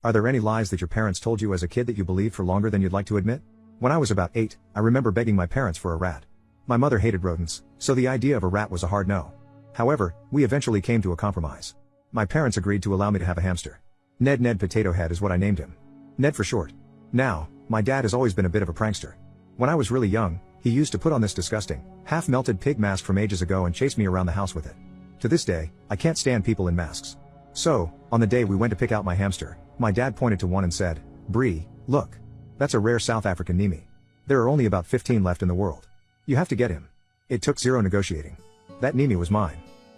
Are there any lies that your parents told you as a kid that you believed for longer than you'd like to admit? When I was about 8, I remember begging my parents for a rat. My mother hated rodents, so the idea of a rat was a hard no. However, we eventually came to a compromise. My parents agreed to allow me to have a hamster. Ned Potato Head is what I named him. Ned for short. Now, my dad has always been a bit of a prankster. When I was really young, he used to put on this disgusting, half-melted pig mask from ages ago and chase me around the house with it. To this day, I can't stand people in masks. So, on the day we went to pick out my hamster, my dad pointed to one and said, "Bree, look. That's a rare South African Nemi. There are only about 15 left in the world. You have to get him." It took zero negotiating. That Nemi was mine.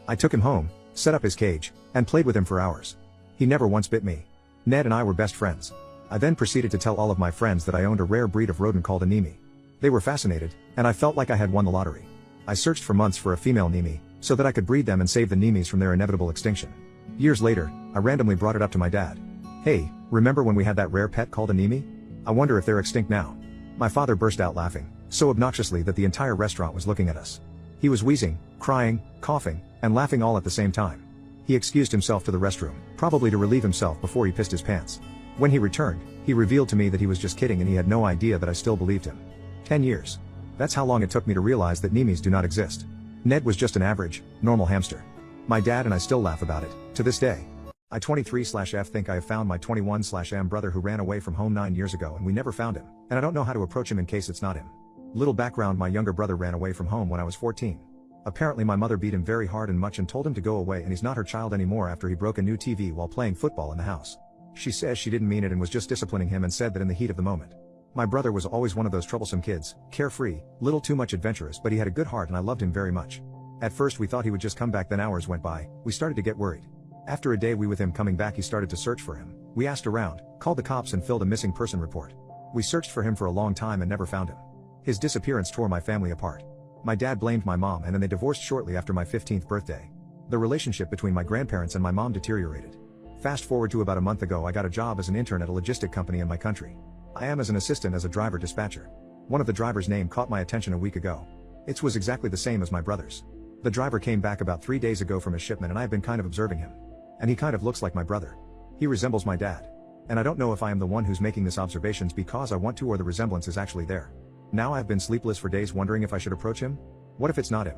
I took him home, set up his cage, and played with him for hours. He never once bit me. Ned and I were best friends. I then proceeded to tell all of my friends that I owned a rare breed of rodent called a Nemi. They were fascinated, and I felt like I had won the lottery. I searched for months for a female Nemi, so that I could breed them and save the Nemis from their inevitable extinction. Years later, I randomly brought it up to my dad. "Hey, remember when we had that rare pet called a Nemi? I wonder if they're extinct now." My father burst out laughing, so obnoxiously that the entire restaurant was looking at us. He was wheezing, crying, coughing, and laughing all at the same time. He excused himself to the restroom, probably to relieve himself before he pissed his pants. When he returned, he revealed to me that he was just kidding and he had no idea that I still believed him. 10 years. That's how long it took me to realize that Nemis do not exist. Ned was just an average, normal hamster. My dad and I still laugh about it, to this day. I 23/F think I have found my 21/M brother who ran away from home 9 years ago and we never found him, and I don't know how to approach him in case it's not him. Little background: my younger brother ran away from home when I was 14. Apparently my mother beat him very hard and much and told him to go away and he's not her child anymore after he broke a new TV while playing football in the house. She says she didn't mean it and was just disciplining him and said that in the heat of the moment. My brother was always one of those troublesome kids, carefree, little too much adventurous, but he had a good heart and I loved him very much. At first we thought he would just come back, then hours went by, we started to get worried. After a day with him coming back, he started to search for him. We asked around, called the cops and filled a missing person report. We searched for him for a long time and never found him. His disappearance tore my family apart. My dad blamed my mom and then they divorced shortly after my 15th birthday. The relationship between my grandparents and my mom deteriorated. Fast forward to about a month ago, I got a job as an intern at a logistic company in my country. I am as an assistant as a driver dispatcher. One of the drivers' name caught my attention a week ago. It was exactly the same as my brother's. The driver came back about 3 days ago from a shipment and I have been kind of observing him. And he kind of looks like my brother. He resembles my dad. And I don't know if I am the one who's making this observations because I want to or the resemblance is actually there. Now I have been sleepless for days wondering if I should approach him. What if it's not him?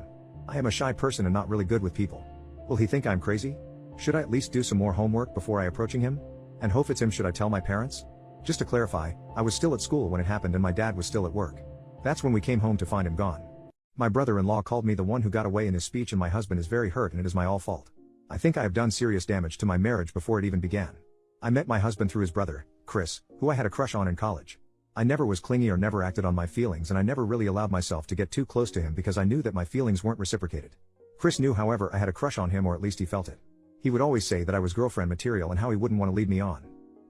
I am a shy person and not really good with people. Will he think I'm crazy? Should I at least do some more homework before I approaching him? And hope it's him. Should I tell my parents? Just to clarify, I was still at school when it happened and my dad was still at work. That's when we came home to find him gone. My brother-in-law called me the one who got away in his speech and my husband is very hurt and it is my all fault. I think I have done serious damage to my marriage before it even began. I met my husband through his brother, Chris, who I had a crush on in college. I never was clingy or never acted on my feelings and I never really allowed myself to get too close to him because I knew that my feelings weren't reciprocated. Chris knew, however, I had a crush on him, or at least he felt it. He would always say that I was girlfriend material and how he wouldn't want to lead me on.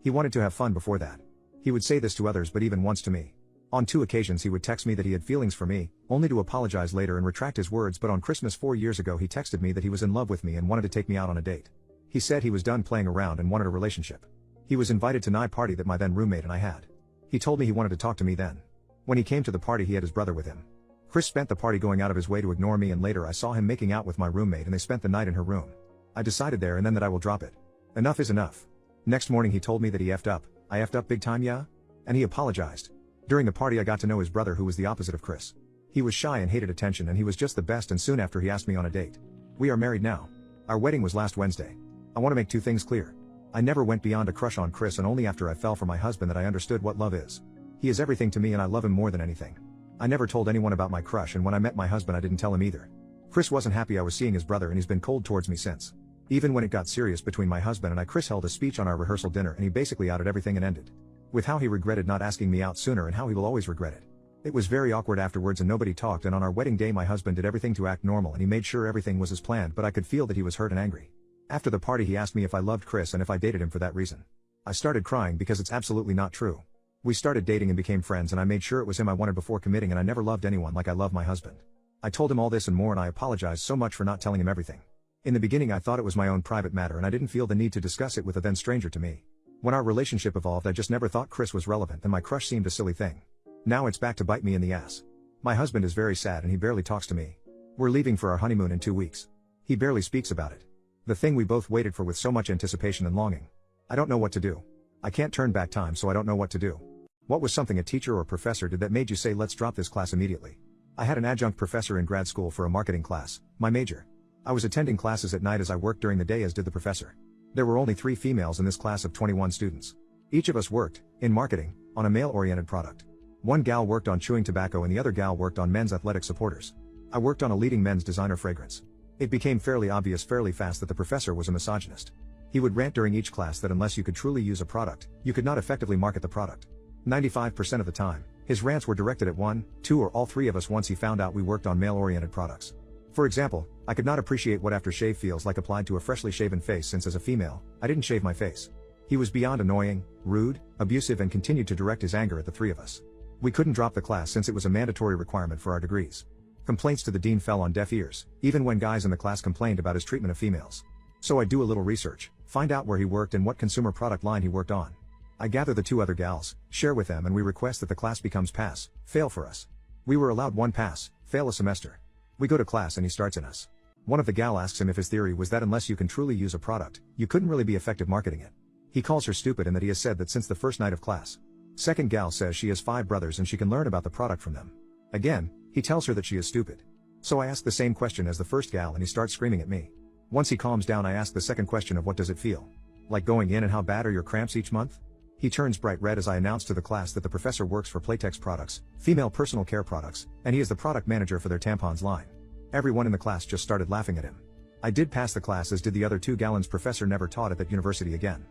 He wanted to have fun before that. He would say this to others but even once to me. On 2 occasions he would text me that he had feelings for me, only to apologize later and retract his words. But on Christmas 4 years ago he texted me that he was in love with me and wanted to take me out on a date. He said he was done playing around and wanted a relationship. He was invited to my party that my then roommate and I had. He told me he wanted to talk to me then. When he came to the party he had his brother with him. Chris spent the party going out of his way to ignore me and later I saw him making out with my roommate and they spent the night in her room. I decided there and then that I will drop it. Enough is enough. Next morning he told me that he effed up. I effed up big time, yeah? And he apologized. During the party I got to know his brother, who was the opposite of Chris. He was shy and hated attention and he was just the best, and soon after he asked me on a date. We are married now. Our wedding was last Wednesday. I want to make 2 things clear. I never went beyond a crush on Chris, and only after I fell for my husband that I understood what love is. He is everything to me and I love him more than anything. I never told anyone about my crush, and when I met my husband I didn't tell him either. Chris wasn't happy I was seeing his brother and he's been cold towards me since. Even when it got serious between my husband and I, Chris held a speech on our rehearsal dinner and he basically outed everything and ended with how he regretted not asking me out sooner and how he will always regret it. It was very awkward afterwards and nobody talked, and on our wedding day my husband did everything to act normal and he made sure everything was as planned, but I could feel that he was hurt and angry. After the party he asked me if I loved Chris and if I dated him for that reason. I started crying because it's absolutely not true. We started dating and became friends and I made sure it was him I wanted before committing, and I never loved anyone like I love my husband. I told him all this and more and I apologized so much for not telling him everything. In the beginning I thought it was my own private matter and I didn't feel the need to discuss it with a then stranger to me. When our relationship evolved I just never thought Chris was relevant and my crush seemed a silly thing. Now it's back to bite me in the ass. My husband is very sad and he barely talks to me. We're leaving for our honeymoon in 2 weeks. He barely speaks about it. The thing we both waited for with so much anticipation and longing. I don't know what to do. I can't turn back time, so I don't know what to do. What was something a teacher or professor did that made you say, let's drop this class immediately? I had an adjunct professor in grad school for a marketing class, my major. I was attending classes at night as I worked during the day, as did the professor. There were only 3 females in this class of 21 students. Each of us worked, in marketing, on a male-oriented product. One gal worked on chewing tobacco and the other gal worked on men's athletic supporters. I worked on a leading men's designer fragrance. It became fairly obvious fairly fast that the professor was a misogynist. He would rant during each class that unless you could truly use a product, you could not effectively market the product. 95% of the time, his rants were directed at 1, 2 or all 3 of us once he found out we worked on male-oriented products. For example, I could not appreciate what aftershave feels like applied to a freshly shaven face since as a female, I didn't shave my face. He was beyond annoying, rude, abusive and continued to direct his anger at the 3 of us. We couldn't drop the class since it was a mandatory requirement for our degrees. Complaints to the dean fell on deaf ears, even when guys in the class complained about his treatment of females. So I'd do a little research, find out where he worked and what consumer product line he worked on. I gather the 2 other gals, share with them and we request that the class becomes pass, fail for us. We were allowed 1 pass, fail a semester. We go to class and he starts in us. One of the gal asks him if his theory was that unless you can truly use a product, you couldn't really be effective marketing it. He calls her stupid and that he has said that since the first night of class. Second gal says she has 5 brothers and she can learn about the product from them. Again, he tells her that she is stupid. So I ask the same question as the first gal and he starts screaming at me. Once he calms down I ask the second question of what does it feel like going in and how bad are your cramps each month? He turns bright red as I announce to the class that the professor works for Playtex Products, female personal care products, and he is the product manager for their tampons line. Everyone in the class just started laughing at him. I did pass the class as did the other 2 gallons. Professor never taught at that university again.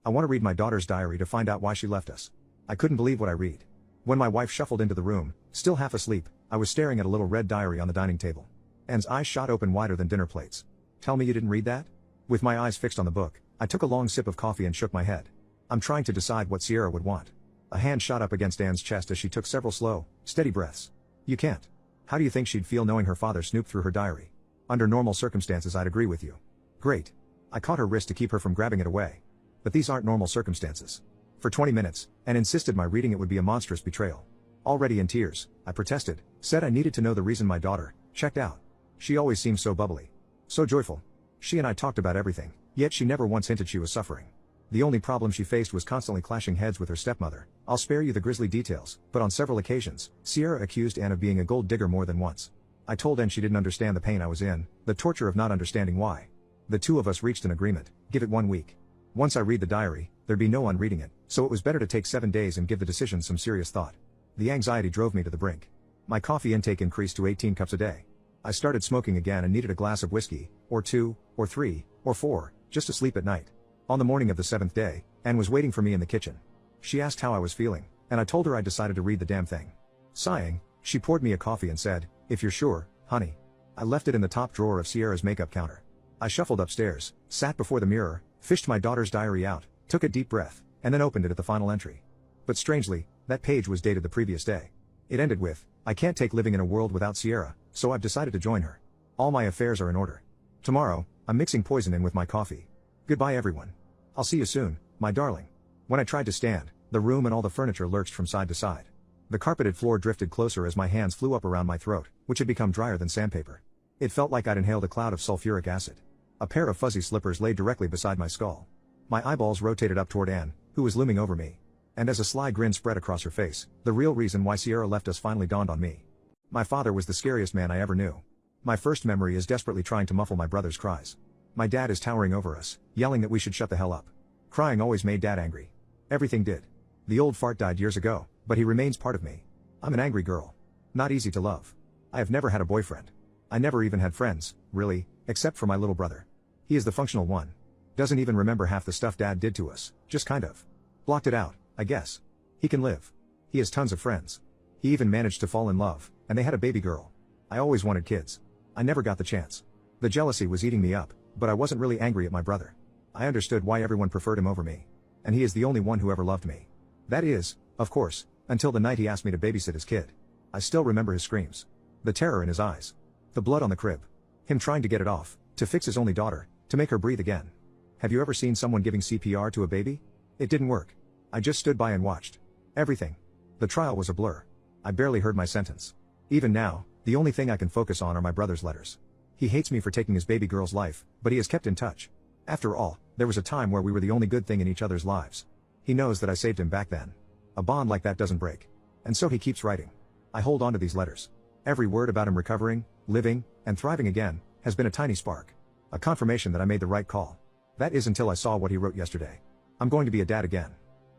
I want to read my daughter's diary to find out why she left us. I couldn't believe what I read. When my wife shuffled into the room, still half asleep, I was staring at a little red diary on the dining table. Anne's eyes shot open wider than dinner plates. Tell me you didn't read that? With my eyes fixed on the book, I took a long sip of coffee and shook my head. I'm trying to decide what Sierra would want. A hand shot up against Anne's chest as she took several slow, steady breaths. You can't. How do you think she'd feel knowing her father snooped through her diary? Under normal circumstances I'd agree with you. Great. I caught her wrist to keep her from grabbing it away. But these aren't normal circumstances. For 20 minutes, Anne insisted my reading it would be a monstrous betrayal. Already in tears, I protested, said I needed to know the reason my daughter checked out. She always seemed so bubbly. So joyful. She and I talked about everything, yet she never once hinted she was suffering. The only problem she faced was constantly clashing heads with her stepmother. I'll spare you the grisly details, but on several occasions, Sierra accused Anne of being a gold digger more than once. I told Anne she didn't understand the pain I was in, the torture of not understanding why. The 2 of us reached an agreement, give it 1 week. Once I read the diary, there'd be no one reading it, so it was better to take 7 days and give the decision some serious thought. The anxiety drove me to the brink. My coffee intake increased to 18 cups a day. I started smoking again and needed a glass of whiskey, or 2, or 3, or 4, just to sleep at night. On the morning of the 7th day, Anne was waiting for me in the kitchen. She asked how I was feeling, and I told her I'd decided to read the damn thing. Sighing, she poured me a coffee and said, if you're sure, honey. I left it in the top drawer of Sierra's makeup counter. I shuffled upstairs, sat before the mirror, fished my daughter's diary out, took a deep breath, and then opened it at the final entry. But strangely, that page was dated the previous day. It ended with, I can't take living in a world without Sierra, so I've decided to join her. All my affairs are in order. Tomorrow, I'm mixing poison in with my coffee. Goodbye everyone. I'll see you soon, my darling. When I tried to stand, the room and all the furniture lurched from side to side. The carpeted floor drifted closer as my hands flew up around my throat, which had become drier than sandpaper. It felt like I'd inhaled a cloud of sulfuric acid. A pair of fuzzy slippers lay directly beside my skull. My eyeballs rotated up toward Anne, who was looming over me. And as a sly grin spread across her face, the real reason why Sierra left us finally dawned on me. My father was the scariest man I ever knew. My first memory is desperately trying to muffle my brother's cries. My dad is towering over us, yelling that we should shut the hell up. Crying always made Dad angry. Everything did. The old fart died years ago, but he remains part of me. I'm an angry girl. Not easy to love. I have never had a boyfriend. I never even had friends, really, except for my little brother. He is the functional one. Doesn't even remember half the stuff Dad did to us, just kind of blocked it out, I guess. He can live. He has tons of friends. He even managed to fall in love, and they had a baby girl. I always wanted kids. I never got the chance. The jealousy was eating me up, but I wasn't really angry at my brother. I understood why everyone preferred him over me. And he is the only one who ever loved me. That is, of course, until the night he asked me to babysit his kid. I still remember his screams. The terror in his eyes. The blood on the crib. Him trying to get it off, to fix his only daughter, to make her breathe again. Have you ever seen someone giving CPR to a baby? It didn't work. I just stood by and watched. Everything. The trial was a blur. I barely heard my sentence. Even now, the only thing I can focus on are my brother's letters. He hates me for taking his baby girl's life, but he has kept in touch. After all, there was a time where we were the only good thing in each other's lives. He knows that I saved him back then. A bond like that doesn't break. And so he keeps writing. I hold on to these letters. Every word about him recovering, living, and thriving again, has been a tiny spark. A confirmation that I made the right call. That is until I saw what he wrote yesterday. I'm going to be a dad again.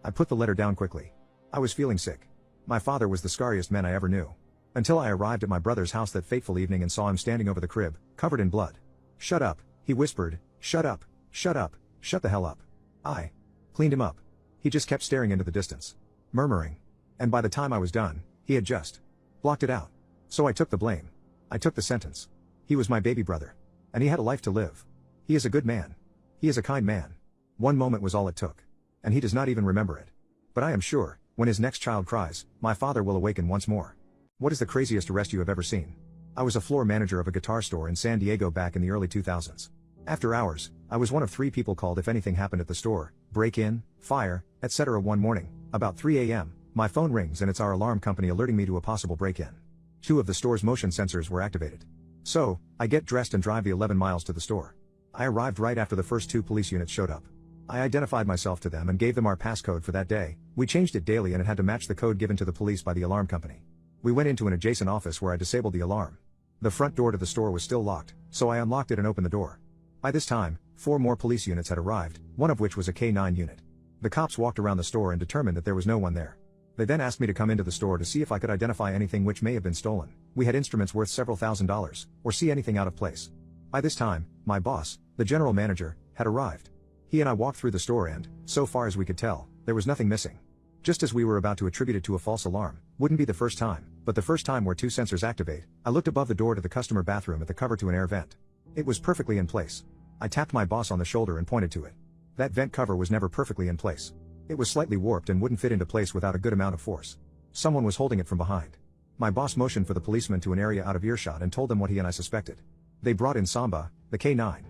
I put the letter down quickly. I was feeling sick. My father was the scariest man I ever knew. Until I arrived at my brother's house that fateful evening and saw him standing over the crib, covered in blood. "Shut up," he whispered, "shut up, shut up, shut the hell up." I cleaned him up. He just kept staring into the distance, murmuring. And by the time I was done, he had just blocked it out. So I took the blame. I took the sentence. He was my baby brother. And he had a life to live. He is a good man. He is a kind man. One moment was all it took. And he does not even remember it. But I am sure, when his next child cries, my father will awaken once more. What is the craziest arrest you have ever seen? I was a floor manager of a guitar store in San Diego back in the early 2000s. After hours, I was one of 3 people called if anything happened at the store, break-in, fire, etc. One morning, about 3 a.m., my phone rings and it's our alarm company alerting me to a possible break-in. 2 of the store's motion sensors were activated. So, I get dressed and drive the 11 miles to the store. I arrived right after the first 2 police units showed up. I identified myself to them and gave them our passcode for that day. We changed it daily and it had to match the code given to the police by the alarm company. We went into an adjacent office where I disabled the alarm. The front door to the store was still locked, so I unlocked it and opened the door. By this time, 4 more police units had arrived, one of which was a K9 unit. The cops walked around the store and determined that there was no one there. They then asked me to come into the store to see if I could identify anything which may have been stolen. We had instruments worth several $1,000s, or see anything out of place. By this time, my boss, the general manager, had arrived. He and I walked through the store and, so far as we could tell, there was nothing missing. Just as we were about to attribute it to a false alarm, wouldn't be the first time, but the first time where 2 sensors activate, I looked above the door to the customer bathroom at the cover to an air vent. It was perfectly in place. I tapped my boss on the shoulder and pointed to it. That vent cover was never perfectly in place. It was slightly warped and wouldn't fit into place without a good amount of force. Someone was holding it from behind. My boss motioned for the policeman to an area out of earshot and told them what he and I suspected. They brought in Samba, the K9.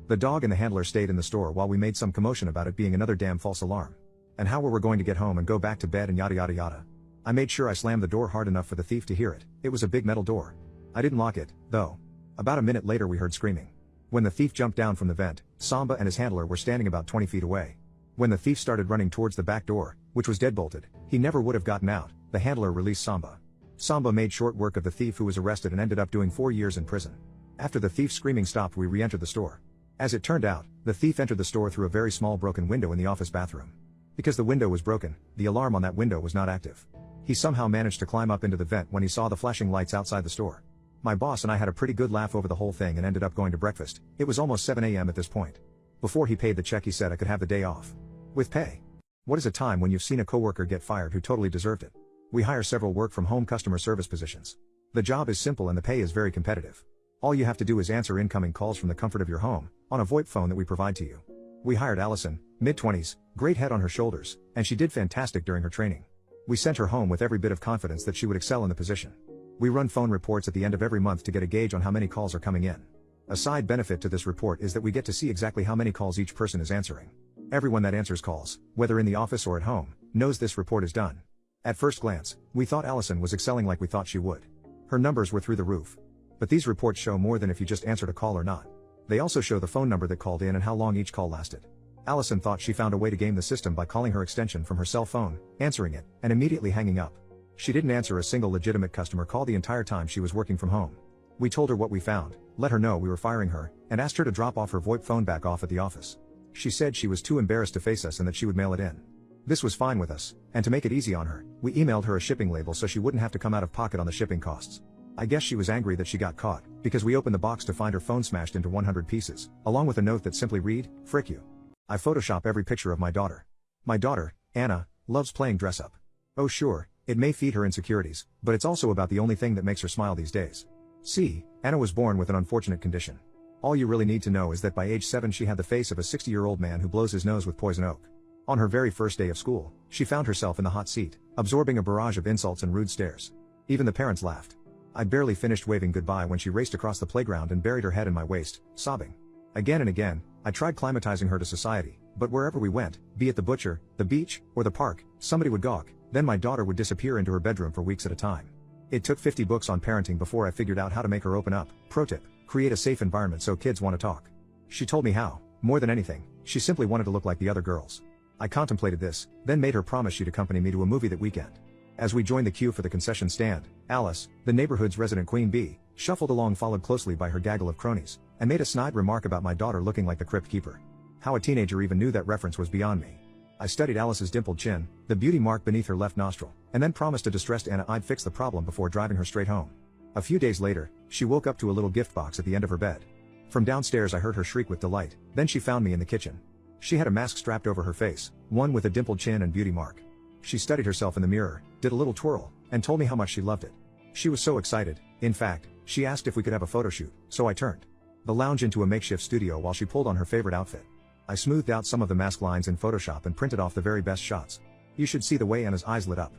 The dog and the handler stayed in the store while we made some commotion about it being another damn false alarm. And how we were going to get home and go back to bed and yada yada yada. I made sure I slammed the door hard enough for the thief to hear it. It was a big metal door. I didn't lock it, though. About a minute later we heard screaming. When the thief jumped down from the vent, Samba and his handler were standing about 20 feet away. When the thief started running towards the back door, which was deadbolted, he never would have gotten out. The handler released Samba. Samba made short work of the thief who was arrested and ended up doing 4 years in prison. After the thief's screaming stopped, we re-entered the store. As it turned out, the thief entered the store through a very small broken window in the office bathroom. Because the window was broken, the alarm on that window was not active. He somehow managed to climb up into the vent when he saw the flashing lights outside the store. My boss and I had a pretty good laugh over the whole thing and ended up going to breakfast. It was almost 7 a.m. at this point. Before he paid the check, he said I could have the day off. With pay. What is a time when you've seen a coworker get fired who totally deserved it? We hire several work-from-home customer service positions. The job is simple and the pay is very competitive. All you have to do is answer incoming calls from the comfort of your home, on a VoIP phone that we provide to you. We hired Allison, mid-20s, great head on her shoulders, and she did fantastic during her training. We sent her home with every bit of confidence that she would excel in the position. We run phone reports at the end of every month to get a gauge on how many calls are coming in. A side benefit to this report is that we get to see exactly how many calls each person is answering. Everyone that answers calls, whether in the office or at home, knows this report is done. At first glance, we thought Allison was excelling like we thought she would. Her numbers were through the roof. But these reports show more than if you just answered a call or not. They also show the phone number that called in and how long each call lasted. Allison thought she found a way to game the system by calling her extension from her cell phone, answering it, and immediately hanging up. She didn't answer a single legitimate customer call the entire time she was working from home. We told her what we found, let her know we were firing her, and asked her to drop off her VoIP phone back off at the office. She said she was too embarrassed to face us and that she would mail it in. This was fine with us, and to make it easy on her, we emailed her a shipping label so she wouldn't have to come out of pocket on the shipping costs. I guess she was angry that she got caught, because we opened the box to find her phone smashed into 100 pieces, along with a note that simply read, "Frick you." I Photoshop every picture of my daughter. My daughter, Anna, loves playing dress up. Oh sure, it may feed her insecurities, but it's also about the only thing that makes her smile these days. See, Anna was born with an unfortunate condition. All you really need to know is that by age 7 she had the face of a 60-year-old man who blows his nose with poison oak. On her very first day of school, she found herself in the hot seat, absorbing a barrage of insults and rude stares. Even the parents laughed. I barely finished waving goodbye when she raced across the playground and buried her head in my waist, sobbing. Again and again, I tried climatizing her to society, but wherever we went, be it the butcher, the beach, or the park, somebody would gawk, then my daughter would disappear into her bedroom for weeks at a time. It took 50 books on parenting before I figured out how to make her open up. Pro tip: create a safe environment so kids want to talk. She told me how, more than anything, she simply wanted to look like the other girls. I contemplated this, then made her promise she'd accompany me to a movie that weekend. As we joined the queue for the concession stand, Alice, the neighborhood's resident queen bee, shuffled along followed closely by her gaggle of cronies, and made a snide remark about my daughter looking like the crypt keeper. How a teenager even knew that reference was beyond me. I studied Alice's dimpled chin, the beauty mark beneath her left nostril, and then promised a distressed Anna I'd fix the problem before driving her straight home. A few days later, she woke up to a little gift box at the end of her bed. From downstairs I heard her shriek with delight, then she found me in the kitchen. She had a mask strapped over her face, one with a dimpled chin and beauty mark. She studied herself in the mirror, did a little twirl, and told me how much she loved it. She was so excited, in fact, she asked if we could have a photo shoot, so I turned the lounge into a makeshift studio while she pulled on her favorite outfit. I smoothed out some of the mask lines in Photoshop and printed off the very best shots. You should see the way Anna's eyes lit up.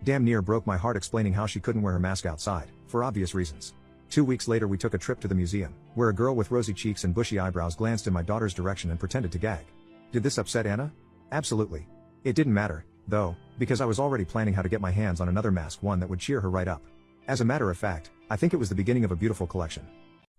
Damn near broke my heart explaining how she couldn't wear her mask outside, for obvious reasons. 2 weeks later we took a trip to the museum, where a girl with rosy cheeks and bushy eyebrows glanced in my daughter's direction and pretended to gag. Did this upset Anna? Absolutely. It didn't matter, though, because I was already planning how to get my hands on another mask, one that would cheer her right up. As a matter of fact, I think it was the beginning of a beautiful collection.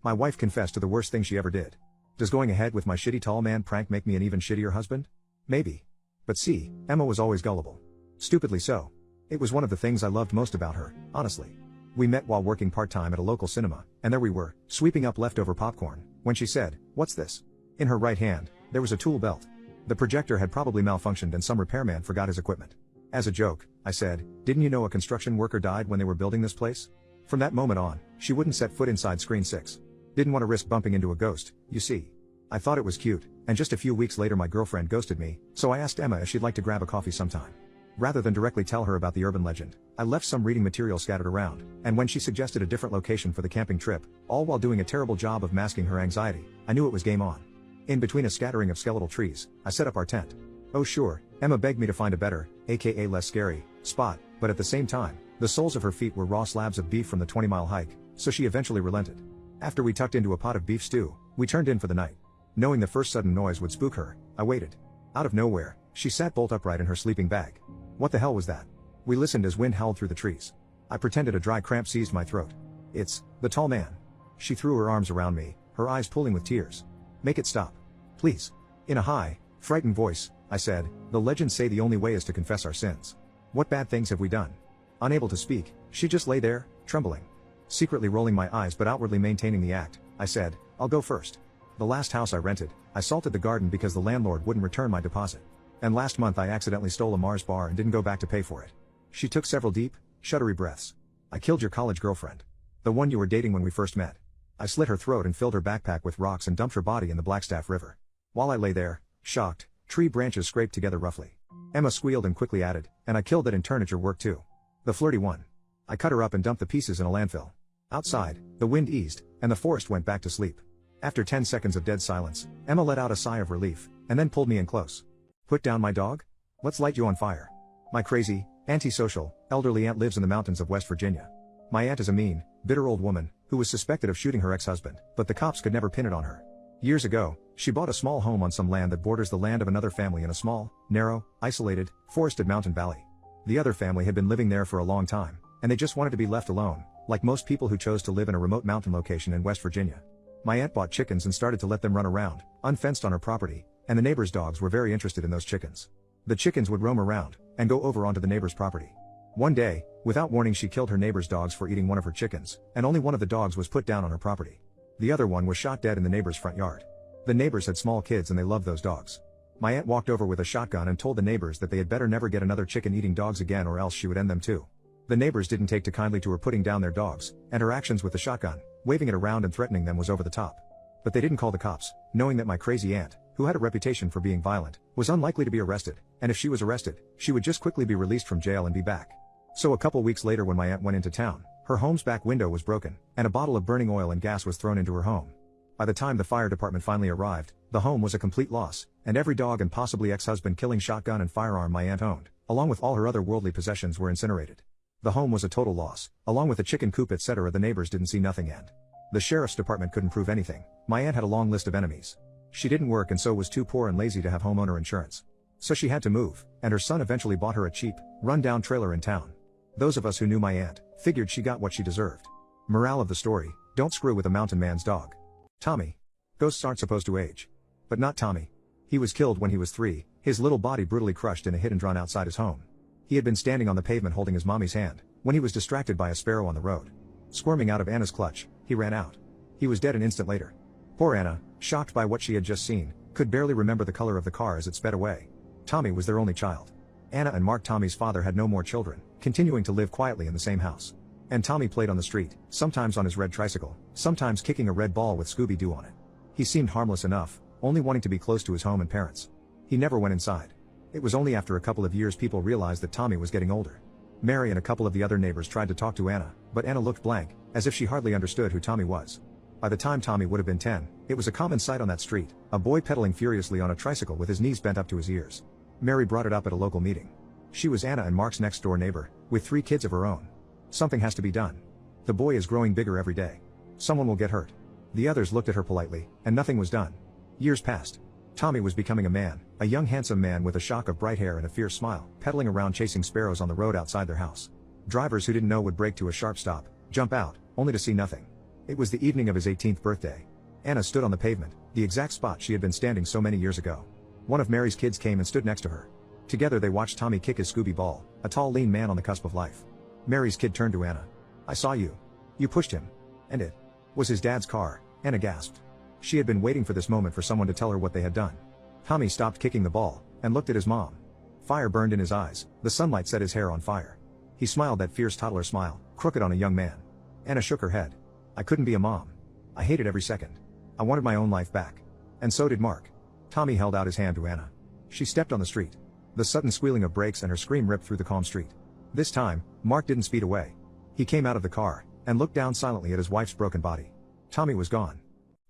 My wife confessed to the worst thing she ever did. Does going ahead with my shitty tall man prank make me an even shittier husband? Maybe. But see, Emma was always gullible. Stupidly so. It was one of the things I loved most about her, honestly. We met while working part-time at a local cinema, and there we were, sweeping up leftover popcorn, when she said, "What's this?" In her right hand, there was a tool belt. The projector had probably malfunctioned and some repairman forgot his equipment. As a joke, I said, "Didn't you know a construction worker died when they were building this place?" From that moment on, she wouldn't set foot inside screen 6. Didn't want to risk bumping into a ghost, you see. I thought it was cute, and just a few weeks later my girlfriend ghosted me, so I asked Emma if she'd like to grab a coffee sometime. Rather than directly tell her about the urban legend, I left some reading material scattered around, and when she suggested a different location for the camping trip, all while doing a terrible job of masking her anxiety, I knew it was game on. In between a scattering of skeletal trees, I set up our tent. Oh sure, Emma begged me to find a better, aka less scary, spot, but at the same time, the soles of her feet were raw slabs of beef from the 20-mile hike, so she eventually relented. After we tucked into a pot of beef stew, we turned in for the night. Knowing the first sudden noise would spook her, I waited. Out of nowhere, she sat bolt upright in her sleeping bag. What the hell was that? We listened as wind howled through the trees. I pretended a dry cramp seized my throat. It's the tall man. She threw her arms around me, her eyes pooling with tears. Make it stop. Please. In a high, frightened voice, I said, "The legends say the only way is to confess our sins. What bad things have we done?" Unable to speak, she just lay there, trembling. Secretly rolling my eyes but outwardly maintaining the act, I said, "I'll go first. The last house I rented, I salted the garden because the landlord wouldn't return my deposit. And last month I accidentally stole a Mars bar and didn't go back to pay for it." She took several deep, shuddery breaths. "I killed your college girlfriend. The one you were dating when we first met. I slit her throat and filled her backpack with rocks and dumped her body in the Blackstaff River. While I lay there, shocked, tree branches scraped together roughly." Emma squealed and quickly added, "And I killed that intern at your work too. The flirty one. I cut her up and dumped the pieces in a landfill." Outside, the wind eased, and the forest went back to sleep. After 10 seconds of dead silence, Emma let out a sigh of relief, and then pulled me in close. "Put down my dog? Let's light you on fire. My crazy, antisocial, elderly aunt lives in the mountains of West Virginia. My aunt is a mean, bitter old woman, who was suspected of shooting her ex-husband, but the cops could never pin it on her. Years ago, she bought a small home on some land that borders the land of another family in a small, narrow, isolated, forested mountain valley. The other family had been living there for a long time, and they just wanted to be left alone, like most people who chose to live in a remote mountain location in West Virginia. My aunt bought chickens and started to let them run around, unfenced on her property, and the neighbors' dogs were very interested in those chickens. The chickens would roam around, and go over onto the neighbor's property. One day, without warning she killed her neighbor's dogs for eating one of her chickens, and only one of the dogs was put down on her property. The other one was shot dead in the neighbor's front yard. The neighbors had small kids and they loved those dogs. My aunt walked over with a shotgun and told the neighbors that they had better never get another chicken-eating dogs again or else she would end them too. The neighbors didn't take too kindly to her putting down their dogs, and her actions with the shotgun, waving it around and threatening them, was over the top. But they didn't call the cops, knowing that my crazy aunt, who had a reputation for being violent, was unlikely to be arrested, and if she was arrested, she would just quickly be released from jail and be back. So a couple weeks later when my aunt went into town, her home's back window was broken, and a bottle of burning oil and gas was thrown into her home. By the time the fire department finally arrived, the home was a complete loss, and every dog and possibly ex-husband killing shotgun and firearm my aunt owned, along with all her other worldly possessions, were incinerated. The home was a total loss, along with the chicken coop etc. The neighbors didn't see nothing and the sheriff's department couldn't prove anything. My aunt had a long list of enemies. She didn't work and so was too poor and lazy to have homeowner insurance. So she had to move, and her son eventually bought her a cheap, run-down trailer in town. Those of us who knew my aunt figured she got what she deserved. Morale of the story: don't screw with a mountain man's dog. Tommy. Ghosts aren't supposed to age. But not Tommy. He was killed when he was 3, his little body brutally crushed in a hit and run outside his home. He had been standing on the pavement holding his mommy's hand, when he was distracted by a sparrow on the road. Squirming out of Anna's clutch, he ran out. He was dead an instant later. Poor Anna, shocked by what she had just seen, could barely remember the color of the car as it sped away. Tommy was their only child. Anna and Mark, Tommy's father, had no more children, continuing to live quietly in the same house. And Tommy played on the street, sometimes on his red tricycle, sometimes kicking a red ball with Scooby-Doo on it. He seemed harmless enough, only wanting to be close to his home and parents. He never went inside. It was only after a couple of years people realized that Tommy was getting older. Mary and a couple of the other neighbors tried to talk to Anna, but Anna looked blank, as if she hardly understood who Tommy was. By the time Tommy would have been 10, it was a common sight on that street, a boy pedaling furiously on a tricycle with his knees bent up to his ears. Mary brought it up at a local meeting. She was Anna and Mark's next-door neighbor, with 3 kids of her own. Something has to be done. The boy is growing bigger every day. Someone will get hurt. The others looked at her politely, and nothing was done. Years passed. Tommy was becoming a man, a young handsome man with a shock of bright hair and a fierce smile, pedaling around chasing sparrows on the road outside their house. Drivers who didn't know would brake to a sharp stop, jump out, only to see nothing. It was the evening of his 18th birthday. Anna stood on the pavement, the exact spot she had been standing so many years ago. One of Mary's kids came and stood next to her. Together they watched Tommy kick his Scooby ball, a tall lean man on the cusp of life. Mary's kid turned to Anna. "I saw you. You pushed him. And it was his dad's car," Anna gasped. She had been waiting for this moment for someone to tell her what they had done. Tommy stopped kicking the ball, and looked at his mom. Fire burned in his eyes, the sunlight set his hair on fire. He smiled that fierce toddler smile, crooked on a young man. Anna shook her head. "I couldn't be a mom. I hated every second. I wanted my own life back. And so did Mark." Tommy held out his hand to Anna. She stepped on the street. The sudden squealing of brakes and her scream ripped through the calm street. This time, Mark didn't speed away. He came out of the car, and looked down silently at his wife's broken body. Tommy was gone.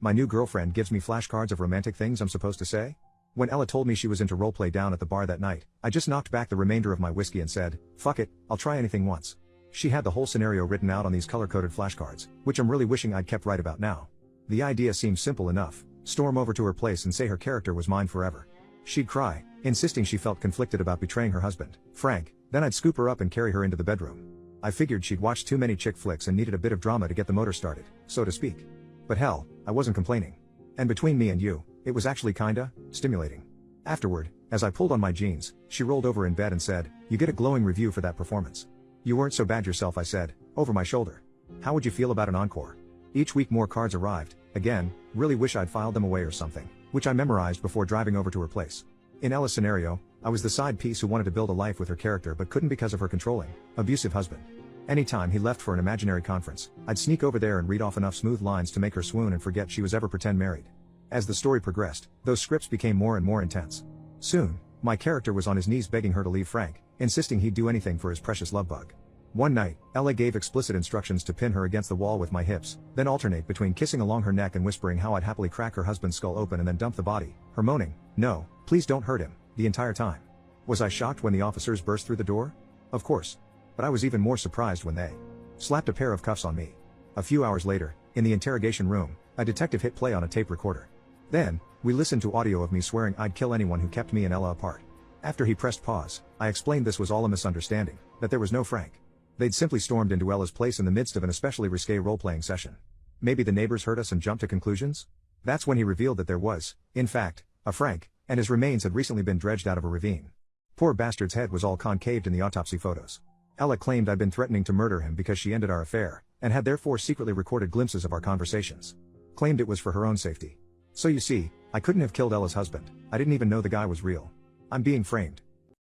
"My new girlfriend gives me flashcards of romantic things I'm supposed to say?" When Ella told me she was into roleplay down at the bar that night, I just knocked back the remainder of my whiskey and said, "Fuck it, I'll try anything once." She had the whole scenario written out on these color-coded flashcards, which I'm really wishing I'd kept right about now. The idea seemed simple enough: storm over to her place and say her character was mine forever. She'd cry, insisting she felt conflicted about betraying her husband, Frank, then I'd scoop her up and carry her into the bedroom. I figured she'd watched too many chick flicks and needed a bit of drama to get the motor started, so to speak. But hell, I wasn't complaining. And between me and you, it was actually kinda stimulating. Afterward, as I pulled on my jeans, she rolled over in bed and said, "You get a glowing review for that performance. You weren't so bad yourself," I said, over my shoulder. "How would you feel about an encore?" Each week more cards arrived, again, really wish I'd filed them away or something, which I memorized before driving over to her place. In Ella's scenario, I was the side piece who wanted to build a life with her character but couldn't because of her controlling, abusive husband. Anytime he left for an imaginary conference, I'd sneak over there and read off enough smooth lines to make her swoon and forget she was ever pretend married. As the story progressed, those scripts became more and more intense. Soon, my character was on his knees begging her to leave Frank, insisting he'd do anything for his precious love bug. One night, Ella gave explicit instructions to pin her against the wall with my hips, then alternate between kissing along her neck and whispering how I'd happily crack her husband's skull open and then dump the body, her moaning, "No, please don't hurt him," the entire time. Was I shocked when the officers burst through the door? Of course. But I was even more surprised when they slapped a pair of cuffs on me. A few hours later, in the interrogation room, a detective hit play on a tape recorder. Then, we listened to audio of me swearing I'd kill anyone who kept me and Ella apart. After he pressed pause, I explained this was all a misunderstanding, that there was no Frank. They'd simply stormed into Ella's place in the midst of an especially risque role-playing session. Maybe the neighbors heard us and jumped to conclusions? That's when he revealed that there was, in fact, a Frank, and his remains had recently been dredged out of a ravine. Poor bastard's head was all concaved in the autopsy photos. Ella claimed I'd been threatening to murder him because she ended our affair, and had therefore secretly recorded glimpses of our conversations. Claimed it was for her own safety. So you see, I couldn't have killed Ella's husband. I didn't even know the guy was real. I'm being framed.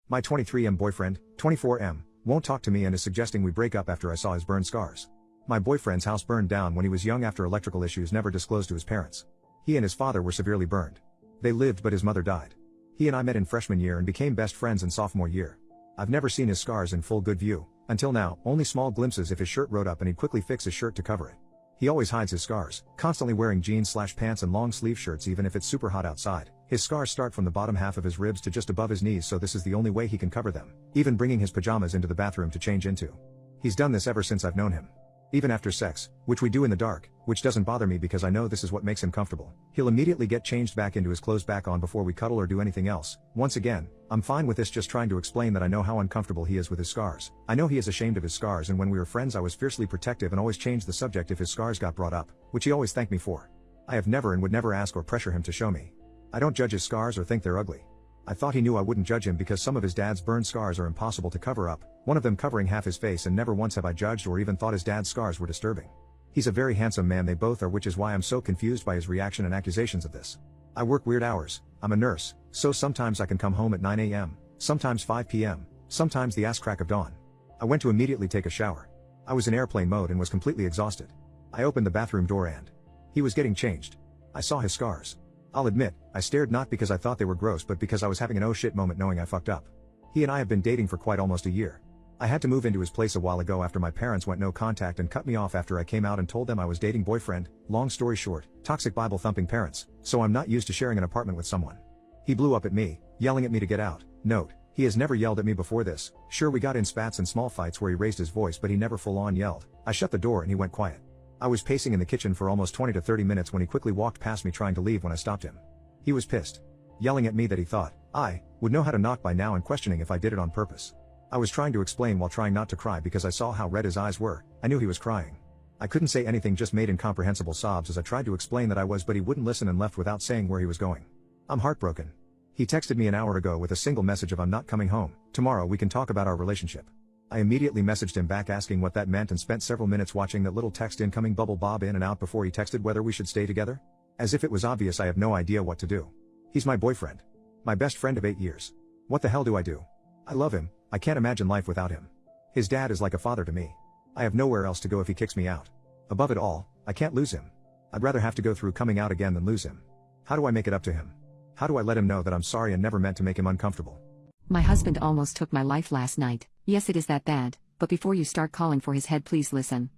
My 23M boyfriend, 24M, won't talk to me and is suggesting we break up after I saw his burn scars. My boyfriend's house burned down when he was young after electrical issues never disclosed to his parents. He and his father were severely burned. They lived but his mother died. He and I met in freshman year and became best friends in sophomore year. I've never seen his scars in full good view, until now, only small glimpses if his shirt rode up and he'd quickly fix his shirt to cover it. He always hides his scars, constantly wearing jeans/pants and long sleeve shirts even if it's super hot outside. His scars start from the bottom half of his ribs to just above his knees, so this is the only way he can cover them, even bringing his pajamas into the bathroom to change into. He's done this ever since I've known him. Even after sex, which we do in the dark, which doesn't bother me because I know this is what makes him comfortable, he'll immediately get changed back into his clothes back on before we cuddle or do anything else. Once again, I'm fine with this, just trying to explain that I know how uncomfortable he is with his scars. I know he is ashamed of his scars, and when we were friends I was fiercely protective and always changed the subject if his scars got brought up, which he always thanked me for. I have never and would never ask or pressure him to show me. I don't judge his scars or think they're ugly. I thought he knew I wouldn't judge him because some of his dad's burn scars are impossible to cover up, one of them covering half his face, and never once have I judged or even thought his dad's scars were disturbing. He's a very handsome man, they both are, which is why I'm so confused by his reaction and accusations of this. I work weird hours, I'm a nurse, so sometimes I can come home at 9 a.m., sometimes 5 p.m., sometimes the ass crack of dawn. I went to immediately take a shower. I was in airplane mode and was completely exhausted. I opened the bathroom door and he was getting changed. I saw his scars. I'll admit, I stared not because I thought they were gross but because I was having an oh shit moment knowing I fucked up. He and I have been dating for quite almost a year. I had to move into his place a while ago after my parents went no contact and cut me off after I came out and told them I was dating boyfriend, long story short, toxic Bible thumping parents, so I'm not used to sharing an apartment with someone. He blew up at me, yelling at me to get out. Note, he has never yelled at me before this. Sure, we got in spats and small fights where he raised his voice, but he never full on yelled. I shut the door and he went quiet. I was pacing in the kitchen for almost 20 to 30 minutes when he quickly walked past me trying to leave when I stopped him. He was pissed, yelling at me that he thought I would know how to knock by now and questioning if I did it on purpose. I was trying to explain while trying not to cry because I saw how red his eyes were. I knew he was crying. I couldn't say anything, just made incomprehensible sobs as I tried to explain that I was, but he wouldn't listen and left without saying where he was going. I'm heartbroken. He texted me an hour ago with a single message of "I'm not coming home, tomorrow we can talk about our relationship." I immediately messaged him back asking what that meant and spent several minutes watching that little text incoming bubble bob in and out before he texted whether we should stay together. As if it was obvious, I have no idea what to do. He's my boyfriend. My best friend of 8 years. What the hell do I do? I love him, I can't imagine life without him. His dad is like a father to me. I have nowhere else to go if he kicks me out. Above it all, I can't lose him. I'd rather have to go through coming out again than lose him. How do I make it up to him? How do I let him know that I'm sorry and never meant to make him uncomfortable? My husband almost took my life last night. Yes, it is that bad, but before you start calling for his head, please listen.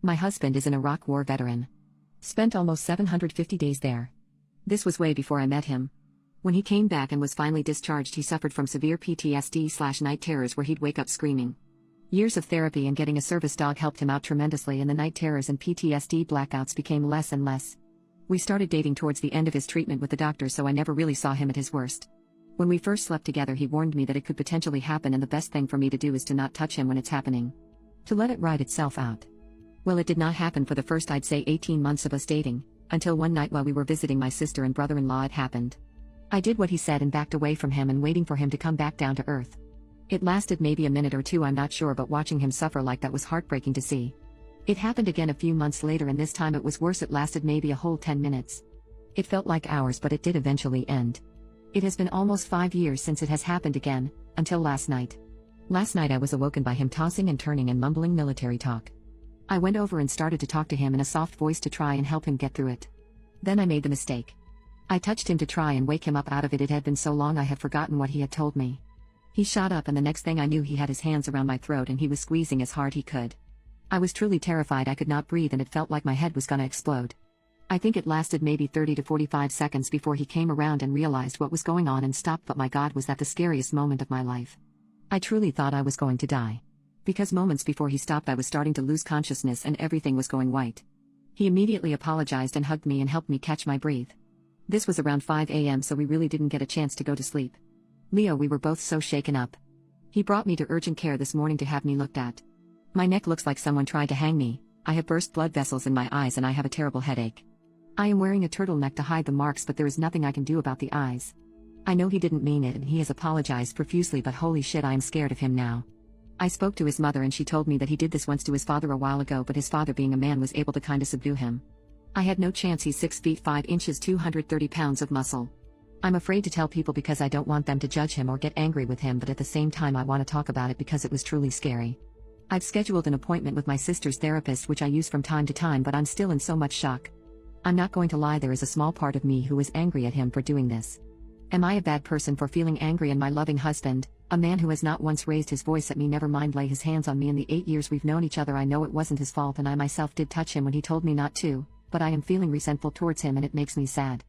My husband is an Iraq War veteran. Spent almost 750 days there. This was way before I met him. When he came back and was finally discharged, he suffered from severe PTSD/night terrors where he'd wake up screaming. Years of therapy and getting a service dog helped him out tremendously, and the night terrors and PTSD blackouts became less and less. We started dating towards the end of his treatment with the doctor, so I never really saw him at his worst. When we first slept together, he warned me that it could potentially happen, and the best thing for me to do is to not touch him when it's happening. To let it ride itself out. Well, it did not happen for the first, I'd say, 18 months of us dating, until one night while we were visiting my sister and brother-in-law it happened. I did what he said and backed away from him and waiting for him to come back down to earth. It lasted maybe a minute or two, I'm not sure, but watching him suffer like that was heartbreaking to see. It happened again a few months later, and this time it was worse. It lasted maybe a whole 10 minutes. It felt like hours, but it did eventually end. It has been almost 5 years since it has happened again, until last night. Last night I was awoken by him tossing and turning and mumbling military talk. I went over and started to talk to him in a soft voice to try and help him get through it. Then I made the mistake. I touched him to try and wake him up out of it. It had been so long I had forgotten what he had told me. He shot up, and the next thing I knew, he had his hands around my throat and he was squeezing as hard he could. I was truly terrified. I could not breathe and it felt like my head was gonna explode. I think it lasted maybe 30 to 45 seconds before he came around and realized what was going on and stopped, but my God, was that the scariest moment of my life. I truly thought I was going to die. Because moments before he stopped I was starting to lose consciousness and everything was going white. He immediately apologized and hugged me and helped me catch my breath. This was around 5 a.m. so we really didn't get a chance to go to sleep. Leo, we were both so shaken up. He brought me to urgent care this morning to have me looked at. My neck looks like someone tried to hang me, I have burst blood vessels in my eyes and I have a terrible headache. I am wearing a turtleneck to hide the marks, but there is nothing I can do about the eyes. I know he didn't mean it and he has apologized profusely, but holy shit, I am scared of him now. I spoke to his mother and she told me that he did this once to his father a while ago, but his father, being a man, was able to kinda subdue him. I had no chance. He's 6 feet 5 inches, 230 pounds of muscle. I'm afraid to tell people because I don't want them to judge him or get angry with him, but at the same time I want to talk about it because it was truly scary. I've scheduled an appointment with my sister's therapist, which I use from time to time, but I'm still in so much shock. I'm not going to lie, there is a small part of me who is angry at him for doing this. Am I a bad person for feeling angry? And my loving husband, a man who has not once raised his voice at me, never mind lay his hands on me in the 8 years we've known each other. I know it wasn't his fault and I myself did touch him when he told me not to, but I am feeling resentful towards him and it makes me sad.